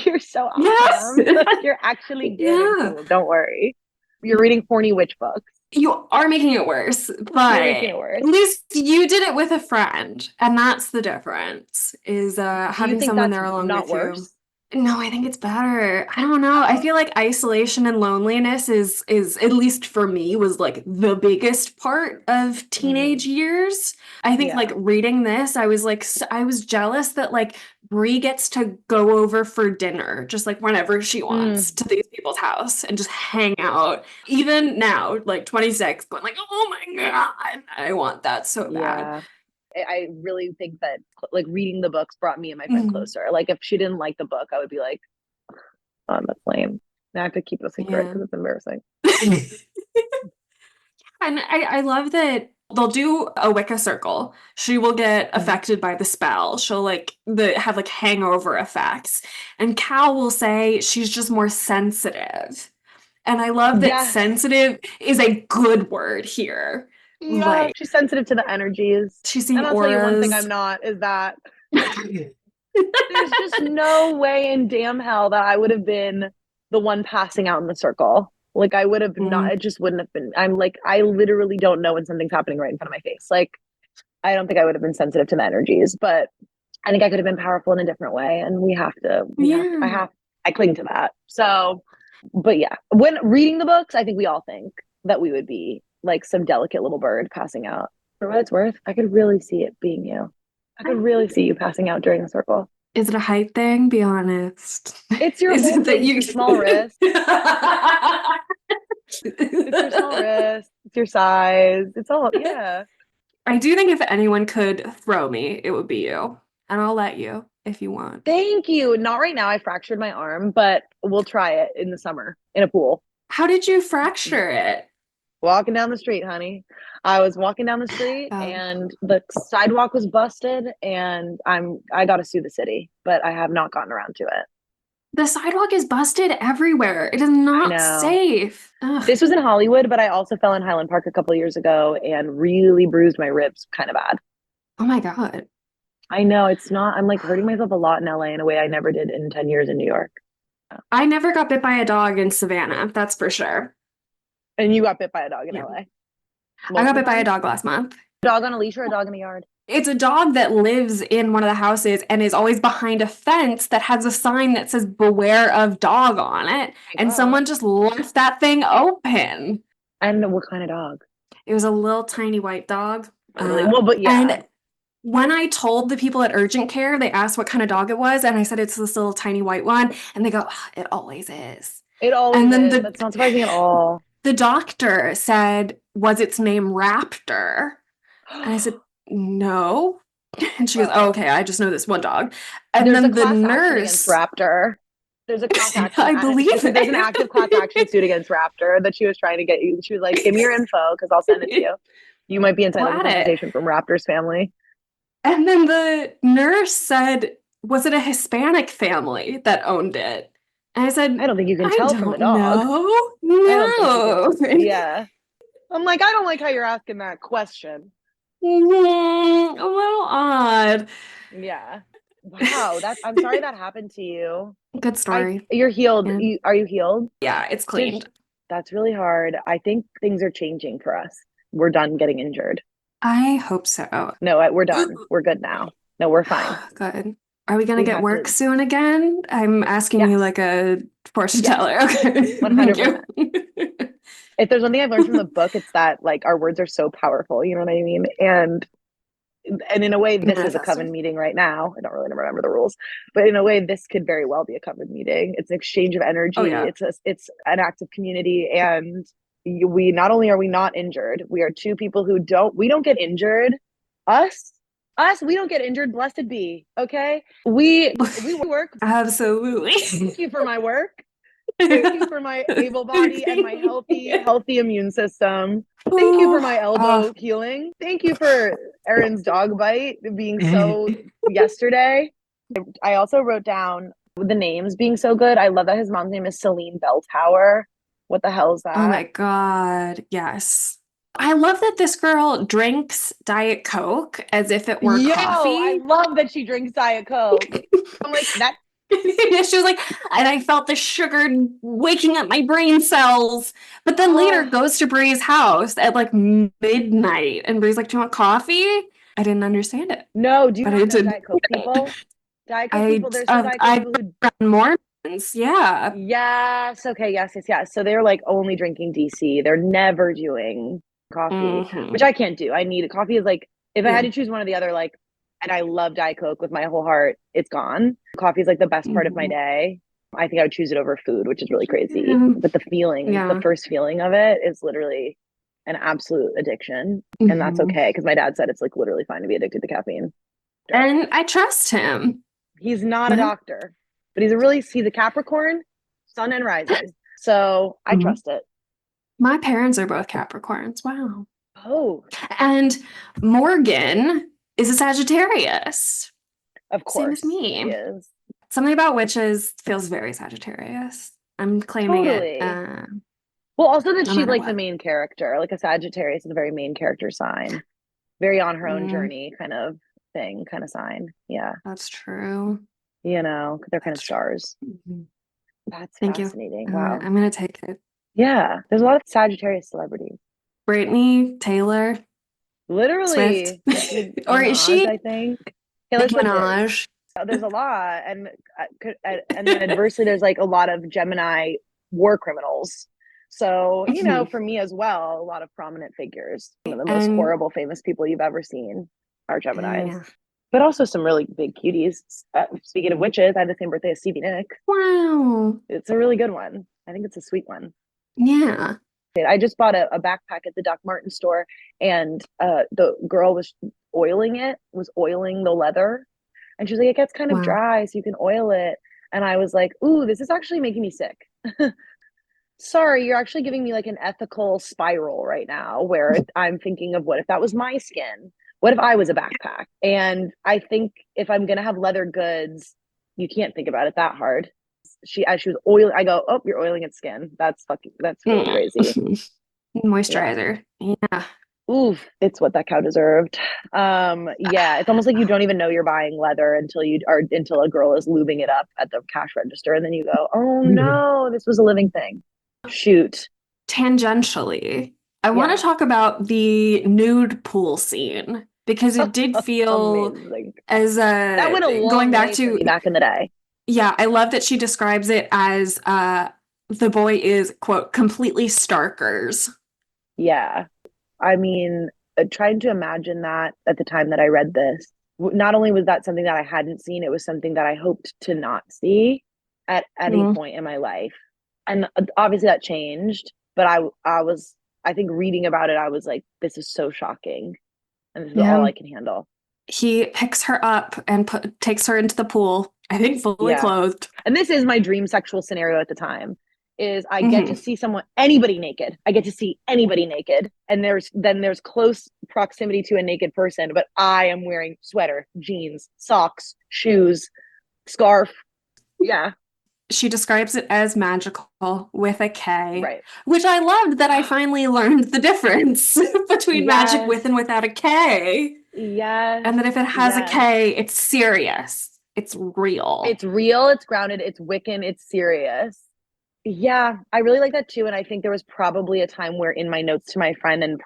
you're so Yes. awesome. Like you're actually good and Yeah. cool. Don't worry. You're reading horny witch books. You are making it worse, You're but making it at worse. least you did it with a friend, and that's the difference, is Do you having think someone that's there along not with you. worse? No, I think it's better. I don't know. I feel like isolation and loneliness is at least for me was like the biggest part of Mm-hmm. teenage years. I think like Yeah. reading this, I was like I was jealous that like Bree gets to go over for dinner just like whenever she wants Mm, to these people's house and just hang out. Even now, like 26, going like, "Oh my God, I want that so bad." yeah. I really think that like reading the books brought me and my friend Mhm. closer. Like if she didn't like the book, I would be like, oh, that's lame. Now I have to keep a secret Yeah. because it's embarrassing. And I love that they'll do a Wicca circle. She will get Mhm. affected by the spell. She'll like have like hangover effects. And Cal will say she's just more sensitive. And I love that Yes. sensitive is a good word here. Yeah. Like She's sensitive to the energies. she's And seeing I'll tell you one thing I'm auras. not is that there's just no way in damn hell that I would have been the one passing out in the circle. Like I would have not, Mm, it just wouldn't have been. I'm like, I literally don't know when something's happening right in front of my face. Like, I don't think I would have been sensitive to the energies, but I think I could have been powerful in a different way. And yeah. I cling to that. So, but yeah, when reading the books, I think we all think that we would be like some delicate little bird passing out. For what it's worth, I could really see it being you. I could really see you passing out during the circle. Is it a height thing? Be honest. It's your Is whole it that thing. It's you your small wrist. It's your small wrist. It's your size. It's all, yeah. I do think if anyone could throw me, it would be you. And I'll let you if you want. Thank you. Not right now. I fractured my arm, but we'll try it in the summer in a pool. How did you fracture it? Walking down the street, honey. I was walking down the street Oh. and the sidewalk was busted and I got to sue the city, but I have not gotten around to it. The sidewalk is busted everywhere. It is I not know. safe. Ugh. This was in Hollywood, but I also fell in Highland Park a couple of years ago and really bruised my ribs kind of bad. Oh my God. I know it's not, I'm like hurting myself a lot in LA in a way I never did in 10 years in New York. I never got bit by a dog in Savannah, that's for sure. And you got bit by a dog in Yeah. LA I got multiple bit by a times? dog last month. Dog on a leash or a dog in the yard? It's a dog that lives in one of the houses and is always behind a fence that has a sign that says "Beware of dog" on it. My And someone God. just left that thing open. And what kind of dog? It was a little tiny white dog. Totally. Well, but yeah, And when I told the people at urgent care, they asked what kind of dog it was, and I said it's this little tiny white one, and they go, "Ah, it always is." it always And then is. the That's not surprising at all. the doctor said, "Was its name Raptor?" And I said, "No." And she goes, "Oh, Oh, okay, I just know this one dog." And there's a then the class action against nurse, Raptor. There's a class action. I believe There's an active class action it. suit against Raptor that she was trying to get you. She was like, "Give me your info because I'll send it to you. You might be Go entitled to at it. compensation from Raptor's family." And then the nurse said, was it a Hispanic family that owned it? And I said, I don't think you can I tell from the don't dog. know. I don't think you No. can. Yeah. I'm like, I don't like how you're asking that question. A little odd. Yeah. Wow. I'm sorry that happened to you. Good story. You're healed. Yeah, Are you healed? yeah, it's cleaned. That's really hard. I think things are changing for us. We're done getting injured. I hope so. No, we're done. We're good now. No, we're fine. Good. Are we gonna We get have work to. soon again? I'm asking you Yes. like a fortune Yes. teller. Okay. Thank 100%. you. If there's one thing I've learned from the book, it's that like our words are so powerful. You know what I mean? And in a way, this is a coven Manifesting. meeting right now. I don't really remember the rules, but in a way, this could very well be a coven meeting. It's an exchange of Oh energy. yeah. It's an act of community, and we not only are we not injured, we are two people who don't get injured. Us, we don't get injured. Blessed be. Okay, we work. Absolutely. Thank you for my work. Thank you for my able body and my healthy immune system. Thank you for my elbow healing. Thank you for Erin's dog bite being so yesterday. I also wrote down the names being so good. I love that his mom's name is Celine Belltower. What the hell is Oh my that? God. Yes. I love that this girl drinks Diet Coke as if it were Yo, I coffee. love that she drinks Diet Coke. I'm like, that. She was like, and I felt the sugar waking up my brain cells. But then later goes to Bree's house at like midnight, and Bree's like, "Do you want coffee?" I didn't understand it, No, do you but I not know did. Diet Coke people? Diet Coke I people, there's some Diet Coke I people who Mormons, yeah. yes. Okay. Yes. Yes. Yes. So they're like only drinking DC. They're never doing coffee, which Hmm. I can't do. I need a coffee is like if I had Yeah. to choose one or the other, like, and I love Diet Coke with my whole heart, it's gone. Coffee is like the best part of my Hmm. day. I think I would choose it over food, which is really crazy. Yeah. But the Yeah. first feeling of it is literally an absolute addiction. And that's Hmm. okay because my dad said it's like literally fine to be addicted to caffeine. Sure. And I trust him. He's not a Yeah. doctor, but he's a Capricorn, sun and rising. So I Mhm. trust it. My parents are both Capricorns. Wow. Oh, And Morgan is a Sagittarius, of same as course she me. is. Something about witches feels very Sagittarius. I'm claiming it Totally. Well, also that no she's matter like the what. main character, like a Sagittarius is a very main character sign, very on her own Mm, journey kind of thing, kind of sign. Yeah. that's true. They're kind of That's true. stars. Mhm. That's Thank you. fascinating. I'm Wow. gonna take it. Yeah. There's a lot of Sagittarius celebrities. Brittany, Taylor, Swift. Literally. Or is Minaj, she? I think. Taylor Nicki Swift is. Minaj. There's a lot, and then adversely, there's like a lot of Gemini war criminals. So for me as well, a lot of prominent figures. Some of the most And horrible, famous people you've ever seen are Geminis, yeah. but also some really big cuties. Speaking of witches, I had the same birthday as Stevie Nicks. Wow. It's a really good one. I think it's a sweet one. Yeah. I just bought a backpack at the Doc Martin store, and the girl was oiling the leather, and she was like, "It gets kind of Wow. dry, so you can oil it." And I was like, "Ooh, this is actually making me sick." Sorry, you're actually giving me like an ethical spiral right now, where I'm thinking of what if that was my skin? What if I was a backpack? And I think if I'm gonna have leather goods, you can't think about it that hard. As she was oiling, I go, "Oh, you're oiling its skin. That's really crazy." Yeah. Moisturizer. Yeah. Oof, it's what that cow deserved. Yeah, it's almost like you don't even know you're buying leather until a girl is lubing it up at the cash register, and then you go, "Oh no, this was a living thing." Shoot. Tangentially, I want to Yeah. talk about the nude pool scene because it did feel Amazing. as That went a going long back way for to, me back in the day. yeah, I love that she describes it as the boy is, quote, completely starkers. Yeah. I mean, trying to imagine that at the time that I read this, not only was that something that I hadn't seen, it was something that I hoped to not see at any Mm, point in my life. And obviously that changed, but I think reading about it, I was like, this is so shocking. And this is all yeah. I can handle. He picks her up and takes her into the pool, I think fully Yeah. clothed. And this is my dream sexual scenario at the time is I get to Hmm. see anybody naked. I get to see anybody naked. And there's close proximity to a naked person, but I am wearing sweater, jeans, socks, shoes, Scarf. Yeah. She describes it as magical with a K, Right. which I loved that I finally learned the difference between magic with Yes. and without a K. Yes. And that if it has a Yes. K, it's serious. It's real. It's real, it's grounded, it's Wiccan, it's serious. Yeah, I really like that too. And I think there was probably a time where in my notes to my friend and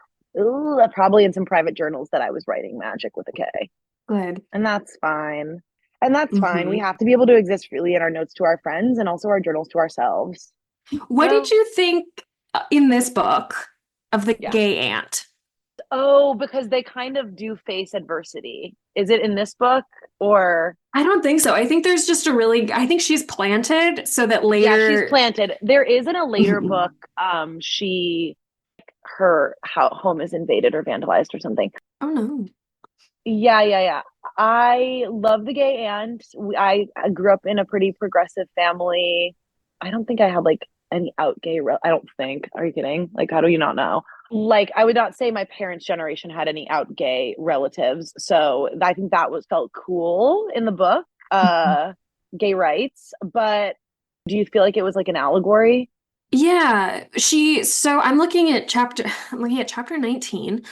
probably in some private journals that I was writing magic with a K. Good. And that's fine. And that's fine. We Hmm. have to be able to exist freely in our notes to our friends and also our journals to ourselves. What did No. you think in this book of the Yeah. gay aunt? Oh, because they kind of do face adversity. Is it in this book or I don't think so. I think there's just a really, I think she's planted so that yeah, she's later. planted. There is in a later Mhm. book, she her home is invaded or vandalized or something. Oh no. Yeah, yeah, yeah. I love the gay aunt. I grew up in a pretty progressive family. I don't think I had like any out gay. I don't think. Are you kidding? Like, how do you not know? Like, I would not say my parents' generation had any out gay relatives. So I think that was felt cool in the book, gay rights. But do you feel like it was like an allegory? Yeah, so I'm looking at chapter 19.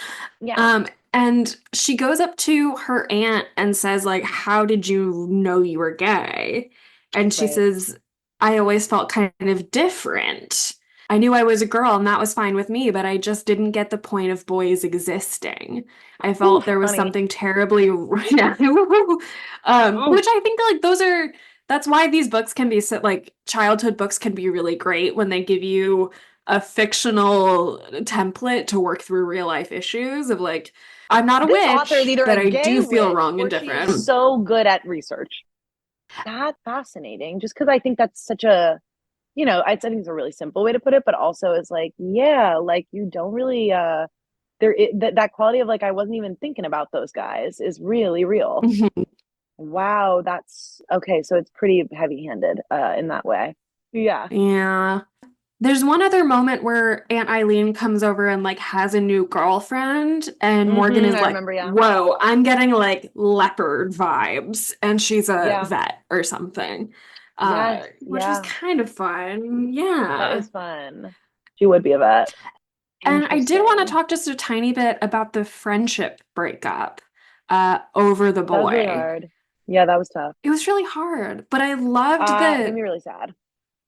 Yeah, Um, and she goes up to her aunt and says, like, how did you know you were gay? And she right. says, I always felt kind of different. I knew I was a girl and that was fine with me, but I just didn't get the point of boys existing. I Ooh, felt there was honey. something terribly, yeah, Ooh, which I think like that's why these books can be so, like childhood books can be really great when they give you a fictional template to work through real life issues of like, I'm not a this author is witch, either a but I gay do feel witch wrong and or she is different. so good at research. That's fascinating. Just because I think that's such a, I think it's a really simple way to put it, but also it's like, yeah, like you don't really, that quality of like, I wasn't even thinking about those guys is really real. Wow, that's okay. So it's pretty heavy handed, in that way. Yeah. Yeah. There's one other moment where Aunt Eileen comes over and like has a new girlfriend, and Morgan is I like, remember. Yeah. "Whoa, I'm getting like leopard vibes," and she's a Yeah. vet or something, Yes. which was Yeah. kind of fun. That Yeah. is fun. She would be a vet. And I did want to Interesting. talk just a tiny bit about the friendship breakup over the That was really boy. hard. Yeah, that was tough. It was really hard, but I loved It made that. me really sad.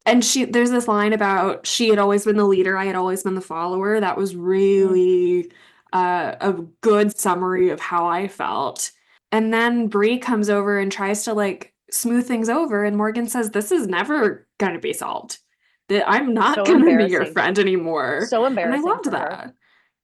And there's this line about she had always been the leader, I had always been the follower. That was Mm. really a good summary of how I felt. And then Bree comes over and tries to like smooth things over, and Morgan says, "This is never gonna be solved. That I'm not So gonna be your embarrassing. friend anymore." So And I embarrassing loved for her. that.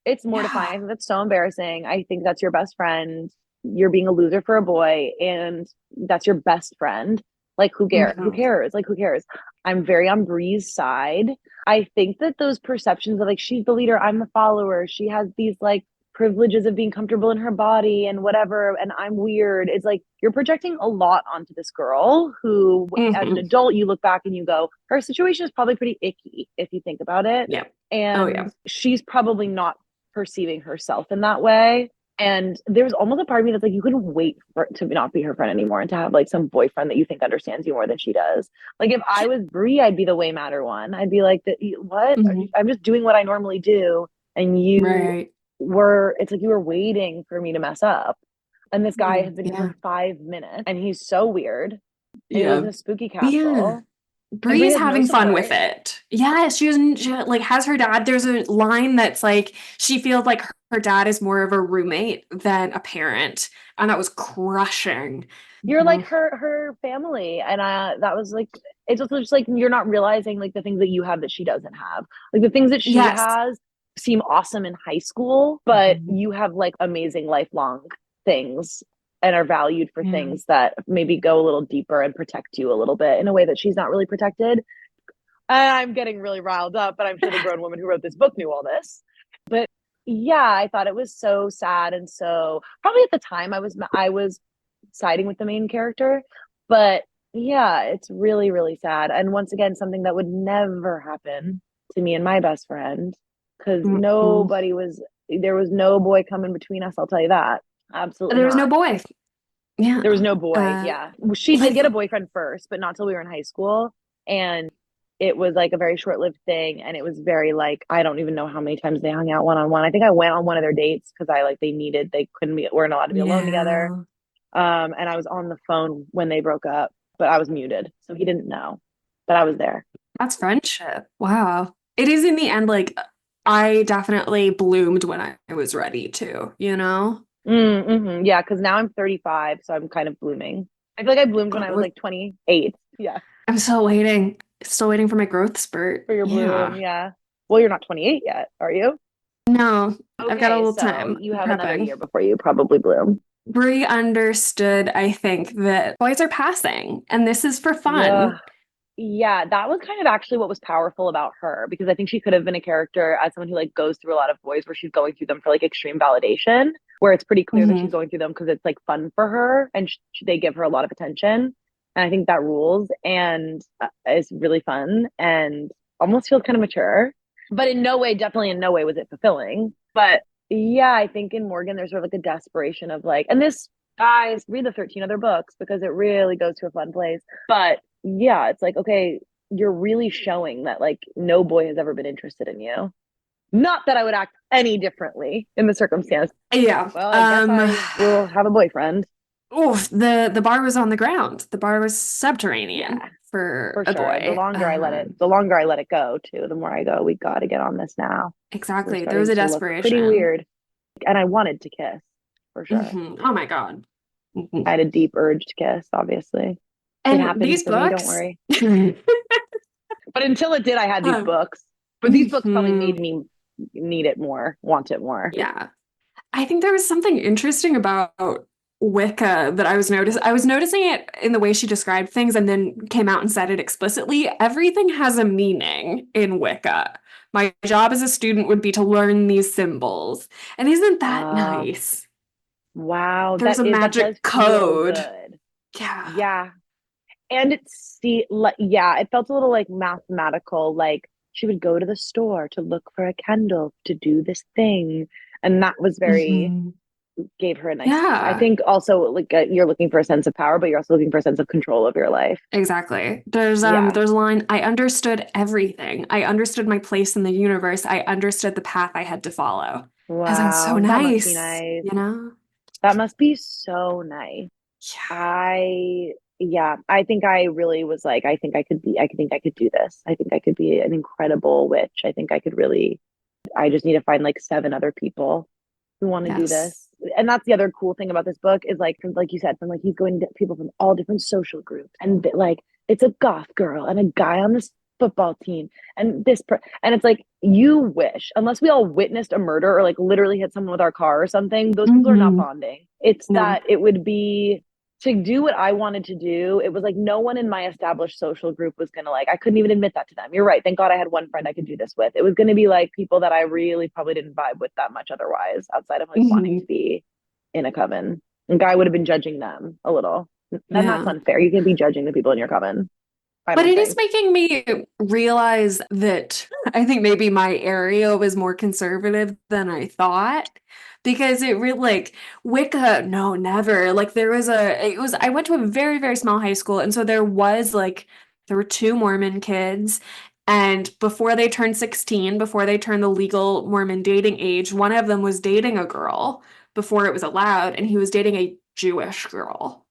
It's Yeah. mortifying. I think that's so embarrassing. I think that's your best friend. You're being a loser for a boy, and that's your best friend. Like, who cares? Who Mhm. cares? Like, who cares? I'm very on Bree's side. I think that those perceptions of like, she's the leader, I'm the follower, she has these like privileges of being comfortable in her body and whatever, and I'm weird. It's like you're projecting a lot onto this girl who, as an Mhm. adult, you look back and you go, her situation is probably pretty icky if you think about it. Yeah. Oh And yeah. she's probably not perceiving herself in that way. And there's almost a part of me that's like, you couldn't wait for to not be her friend anymore and to have like some boyfriend that you think understands you more than she does. Like if I was Bree, I'd be the way madder one. I'd be like, what? Mhm. I'm just doing what I normally do. And you Right. it's like you were waiting for me to mess up. And this guy has been here for Yeah. 5 minutes and he's so weird. And he lives Yeah. in a spooky Yeah. castle. And Bree Bree's has no having fun with support. it. Yeah, she like has her dad. There's a line that's like she feels like her dad is more of a roommate than a parent, and that was crushing. You're like Mhm. her family. And that was like, it's also just like you're not realizing like the things that you have that she doesn't have. Like the things that she Yes. has seem awesome in high school, but Mhm. you have like amazing lifelong things and are valued for Yeah. things that maybe go a little deeper and protect you a little bit in a way that she's not really protected. I'm getting really riled up, but I'm sure the grown woman who wrote this book knew all this. But yeah, I thought it was so sad. And so probably at the time I was siding with the main character, but yeah, it's really really sad. And once again, something that would never happen to me and my best friend, because Mhm. nobody was there was no boy coming between us, I'll tell you that. Absolutely There was no not. boy. Yeah. There was no boy. Uh, Yeah. She did like, get a boyfriend first, but not till we were in high school. And it was like a very short-lived thing. And it was very like, I don't even know how many times they hung out one-on-one. I think I went on one of their dates because they couldn't be, weren't allowed to be alone together. yeah, And I was on the phone when they broke up, but I was muted. So he didn't know, but I was there. that's friendship. Wow. It is in the end, like, I definitely bloomed when I was ready to, you know? Yeah. Cause now I'm 35. So I'm kind of blooming. I feel like I bloomed when I was With, like 28. Yeah. I'm still waiting for my growth spurt. For your bloom. Yeah. Yeah. Well, you're not 28 yet, are you? No, I've got a Okay, little so time. you I'm have another prepping. year before you probably bloom. Bree understood, I think, that boys are passing and this is for Yeah. fun. Yeah, that was kind of actually what was powerful about her because I think she could have been a character as someone who like goes through a lot of boys where she's going through them for like extreme validation, where it's pretty clear that she's Hmm. going through them because it's like fun for her and they give her a lot of attention. And I think that rules and is really fun and almost feels kind of mature, but in no way, definitely in no way was it fulfilling. But yeah, I think in Morgan, there's sort of like a desperation of like, and this, guys, read the 13 other books because it really goes to a fun place. But yeah, it's like, okay, you're really showing that like no boy has ever been interested in you. Not that I would act any differently in the circumstance. Yeah. Well, I guess I will have a boyfriend. Oof, the bar was on the ground. The bar was subterranean Yeah, for for a sure. boy. The longer I let it go too, the more I go, we got to get on this now. We're Exactly. There was starting a to look pretty desperation. weird. And I wanted to kiss for sure. Oh my God. I Mhm. had a deep urge to kiss, obviously. It And happened these for me, don't books, worry. But until it did, I had these um, books. But these books probably mhm, made me need it more, want it more. yeah. I think there was something interesting about Wicca that I was noticing it in the way she described things and then came out and said it explicitly. Everything has a meaning in Wicca. My job as a student would be to learn these symbols. And isn't that Uh, nice? wow, There's a that does magic feel code. good. Yeah. Yeah. And yeah, it felt a little like mathematical. Like she would go to the store to look for a candle to do this thing. And that was very Hmm. gave her a nice, I Yeah, think also like you're looking for a sense of power, but you're also looking for a sense of control of your life. exactly. Yeah. There's a line, I understood everything. I understood my place in the universe. I understood the path I had to follow. That sounds so Wow, that must be nice, nice. you know? That must be so nice. Yeah. I yeah, I think I really was like, I think I could do this. I think I could be an incredible witch. I think I could really I just need to find like seven other people who want to do Yes. this. And that's the other cool thing about this book is like from like you said, from like he's going to people from all different social groups. And like it's a goth girl and a guy on this football team and and it's like you wish, unless we all witnessed a murder or like literally hit someone with our car or something, those people are not Hmm. bonding. It's No. that it would be to do what I wanted to do. It was like no one in my established social group was gonna like, I couldn't even admit that to them. You're right. Thank God I had one friend I could do this with. It was gonna be like people that I really probably didn't vibe with that much otherwise, outside of like wanting Hmm. to be in a coven. And guy would have been judging them a little. And that's Yeah. unfair. You can't be judging the people in your coven, I But don't it is think. making me realize that I think maybe my area was more conservative than I thought. Because it really like Wicca, no, never. Like I went to a very, very small high school, and so there were two Mormon kids, and before they turned 16, before they turned the legal Mormon dating age, one of them was dating a girl before it was allowed, and he was dating a Jewish girl.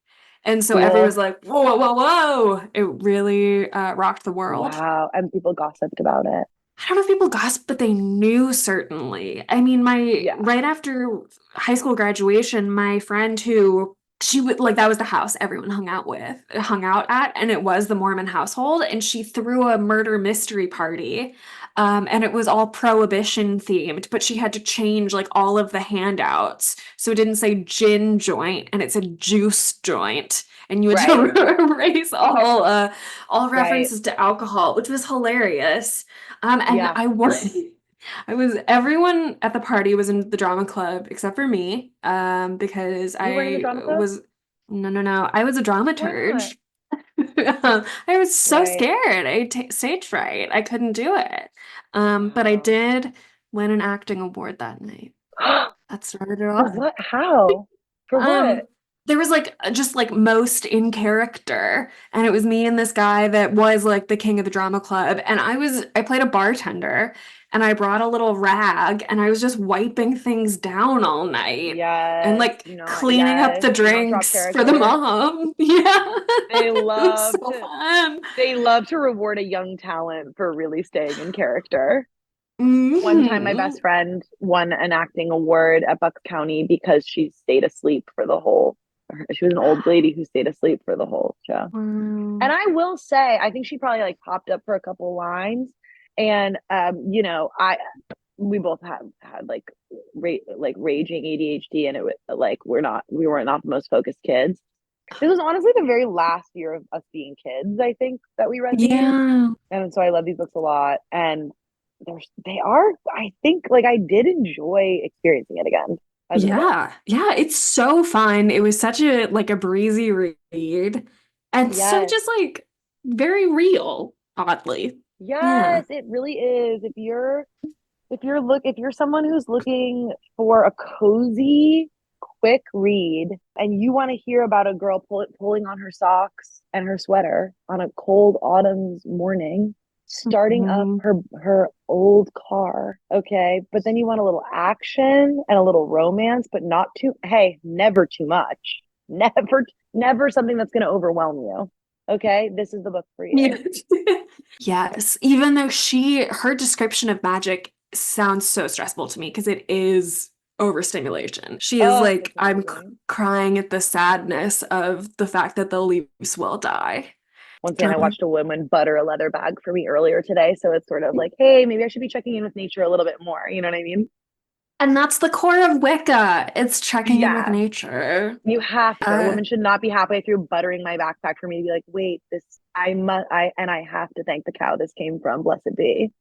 And so everyone was Cool. like, whoa, whoa, whoa. It really rocked the world. Wow. And people gossiped about it. I don't know if people gossiped, but they knew certainly. I mean, my Yeah. right after high school graduation, my friend who she would like that was the house everyone hung out at, and it was the Mormon household, and she threw a murder mystery party. And it was all prohibition themed, but she had to change like all of the handouts. So it didn't say gin joint and it said juice joint. And you had Right. to erase all Right. references to alcohol, which was hilarious. And Yeah. everyone at the party was in the drama club except for me, because You weren't in the I drama club? was, no, no, no, I was a Why not? dramaturge. I was so Right. scared. Stage fright. I couldn't do it. But I Wow. did win an acting award that night. That started it For all. what? How? For Um, what? there was like just like most in character, and it was me and this guy that was like the king of the drama club, and I played a bartender, and I brought a little rag, and I was just wiping things down all night and Yes, like cleaning up the do not drop drinks for the character. mom. Yeah. They It was love so to fun. they love to reward a young talent for really staying in character. One time my Hmm. best friend won an acting award at Bucks County because she stayed asleep for the whole she was an old lady who stayed asleep for the whole show. Wow. And I will say, I think she probably like popped up for a couple lines. And I we both had like raging ADHD, and it was like we were not the most focused kids. This was honestly the very last year of us being kids, I think, that we read these. Yeah. And so I love these books a lot. And they are, I think, like I did enjoy experiencing it again as an adult. Yeah. Yeah. It's so fun. It was such a like a breezy read and so Yes. just like very real, oddly. Yeah. Yes, it really is. If you're someone who's looking for a cozy, quick read and you want to hear about a girl pulling on her socks and her sweater on a cold autumn's morning, starting up Mhm. her old car, okay? But then you want a little action and a little romance, but not too, hey, never too much. Never something that's going to overwhelm you. Okay? This is the book for you. Yes. Yes. Even though her description of magic sounds so stressful to me because it is overstimulation. She is Oh, like, it's I'm amazing. crying at the sadness of the fact that the leaves will die. Once again, I watched a woman butter a leather bag for me earlier today. So it's sort of like, hey, maybe I should be checking in with nature a little bit more. You know what I mean? And that's the core of Wicca. It's checking in with Yeah, nature. you have to. A Uh, woman should not be halfway through buttering my backpack for me to be like, wait, I have to thank the cow this came from. Blessed be.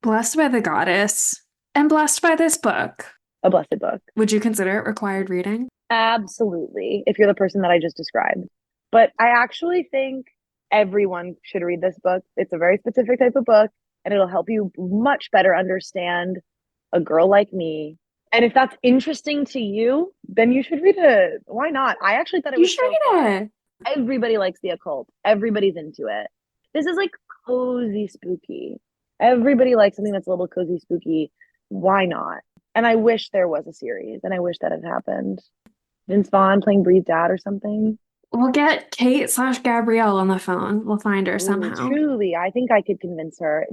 Blessed by the goddess and blessed by this book. A blessed book. Would you consider it required reading? Absolutely. If you're the person that I just described. But I actually think everyone should read this book. It's a very specific type of book, and it'll help you much better understand a girl like me. And if that's interesting to you, then you should read it. Why not? I actually thought it You was should so fun. read it. Everybody likes the occult. Everybody's into it. This is like cozy spooky. Everybody likes something that's a little cozy spooky. Why not? And I wish there was a series, and I wish that had happened. Vince Vaughn playing Bree's dad or something. We'll get Kate/Gabrielle on the phone. We'll find her Ooh, somehow. truly, I think I could convince her.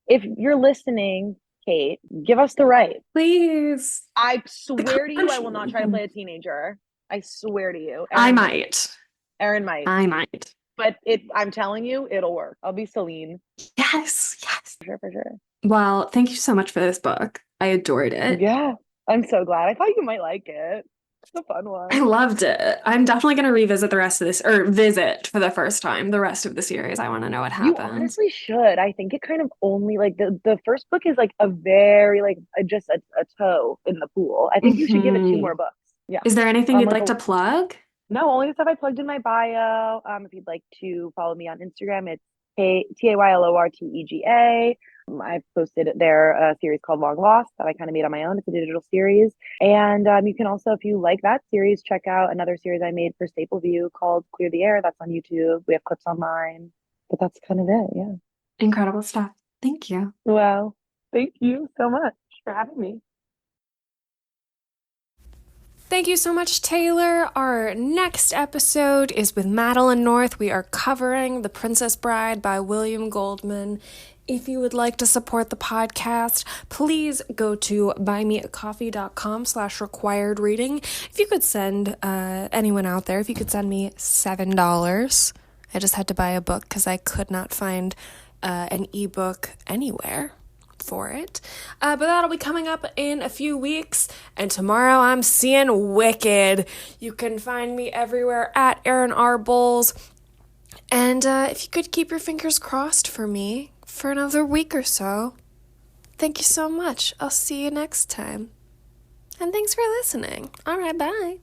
If you're listening, Kate, give us the right. Please. I The swear to you, I will not try to country. play a teenager. I swear to you. I Aaron might. might. Aaron might. I might. But I'm telling you, it'll work. I'll be Celine. Yes, yes. For sure, for sure. Well, thank you so much for this book. I adored it. Yeah. I'm so glad. I thought you might like it. It's a fun I one. loved it. I'm definitely going to revisit the rest of this, or visit for the first time the rest of the series. I want to know what You happens. honestly should. I think it kind of only like the first book is like a very like just a toe in the pool. I think you should give it two Hmm. more books. Yeah. Is there anything you'd Like like a to plug? no, only the stuff I plugged in my bio. If you'd like to follow me on Instagram, it's Taylortega. I've posted there a series called Long Lost that I kind of made on my own. It's a digital series. And you can also, if you like that series, check out another series I made for Staple View called Clear the Air. That's on YouTube. We have clips online. But that's kind of it. Yeah. Incredible stuff. Thank you. Well, thank you so much for having me. Thank you so much, Taylor. Our next episode is with Madeline North. We are covering The Princess Bride by William Goldman. If you would like to support the podcast, please go to buymeacoffee.com/required reading. If you could send anyone out there, if you could send me $7. I just had to buy a book because I could not find an ebook anywhere for it. But that'll be coming up in a few weeks. And tomorrow I'm seeing Wicked. You can find me everywhere at Aaron R. Bowles. And if you could keep your fingers crossed for me for another week or so. Thank you so much. I'll see you next time. And thanks for listening. All right, bye.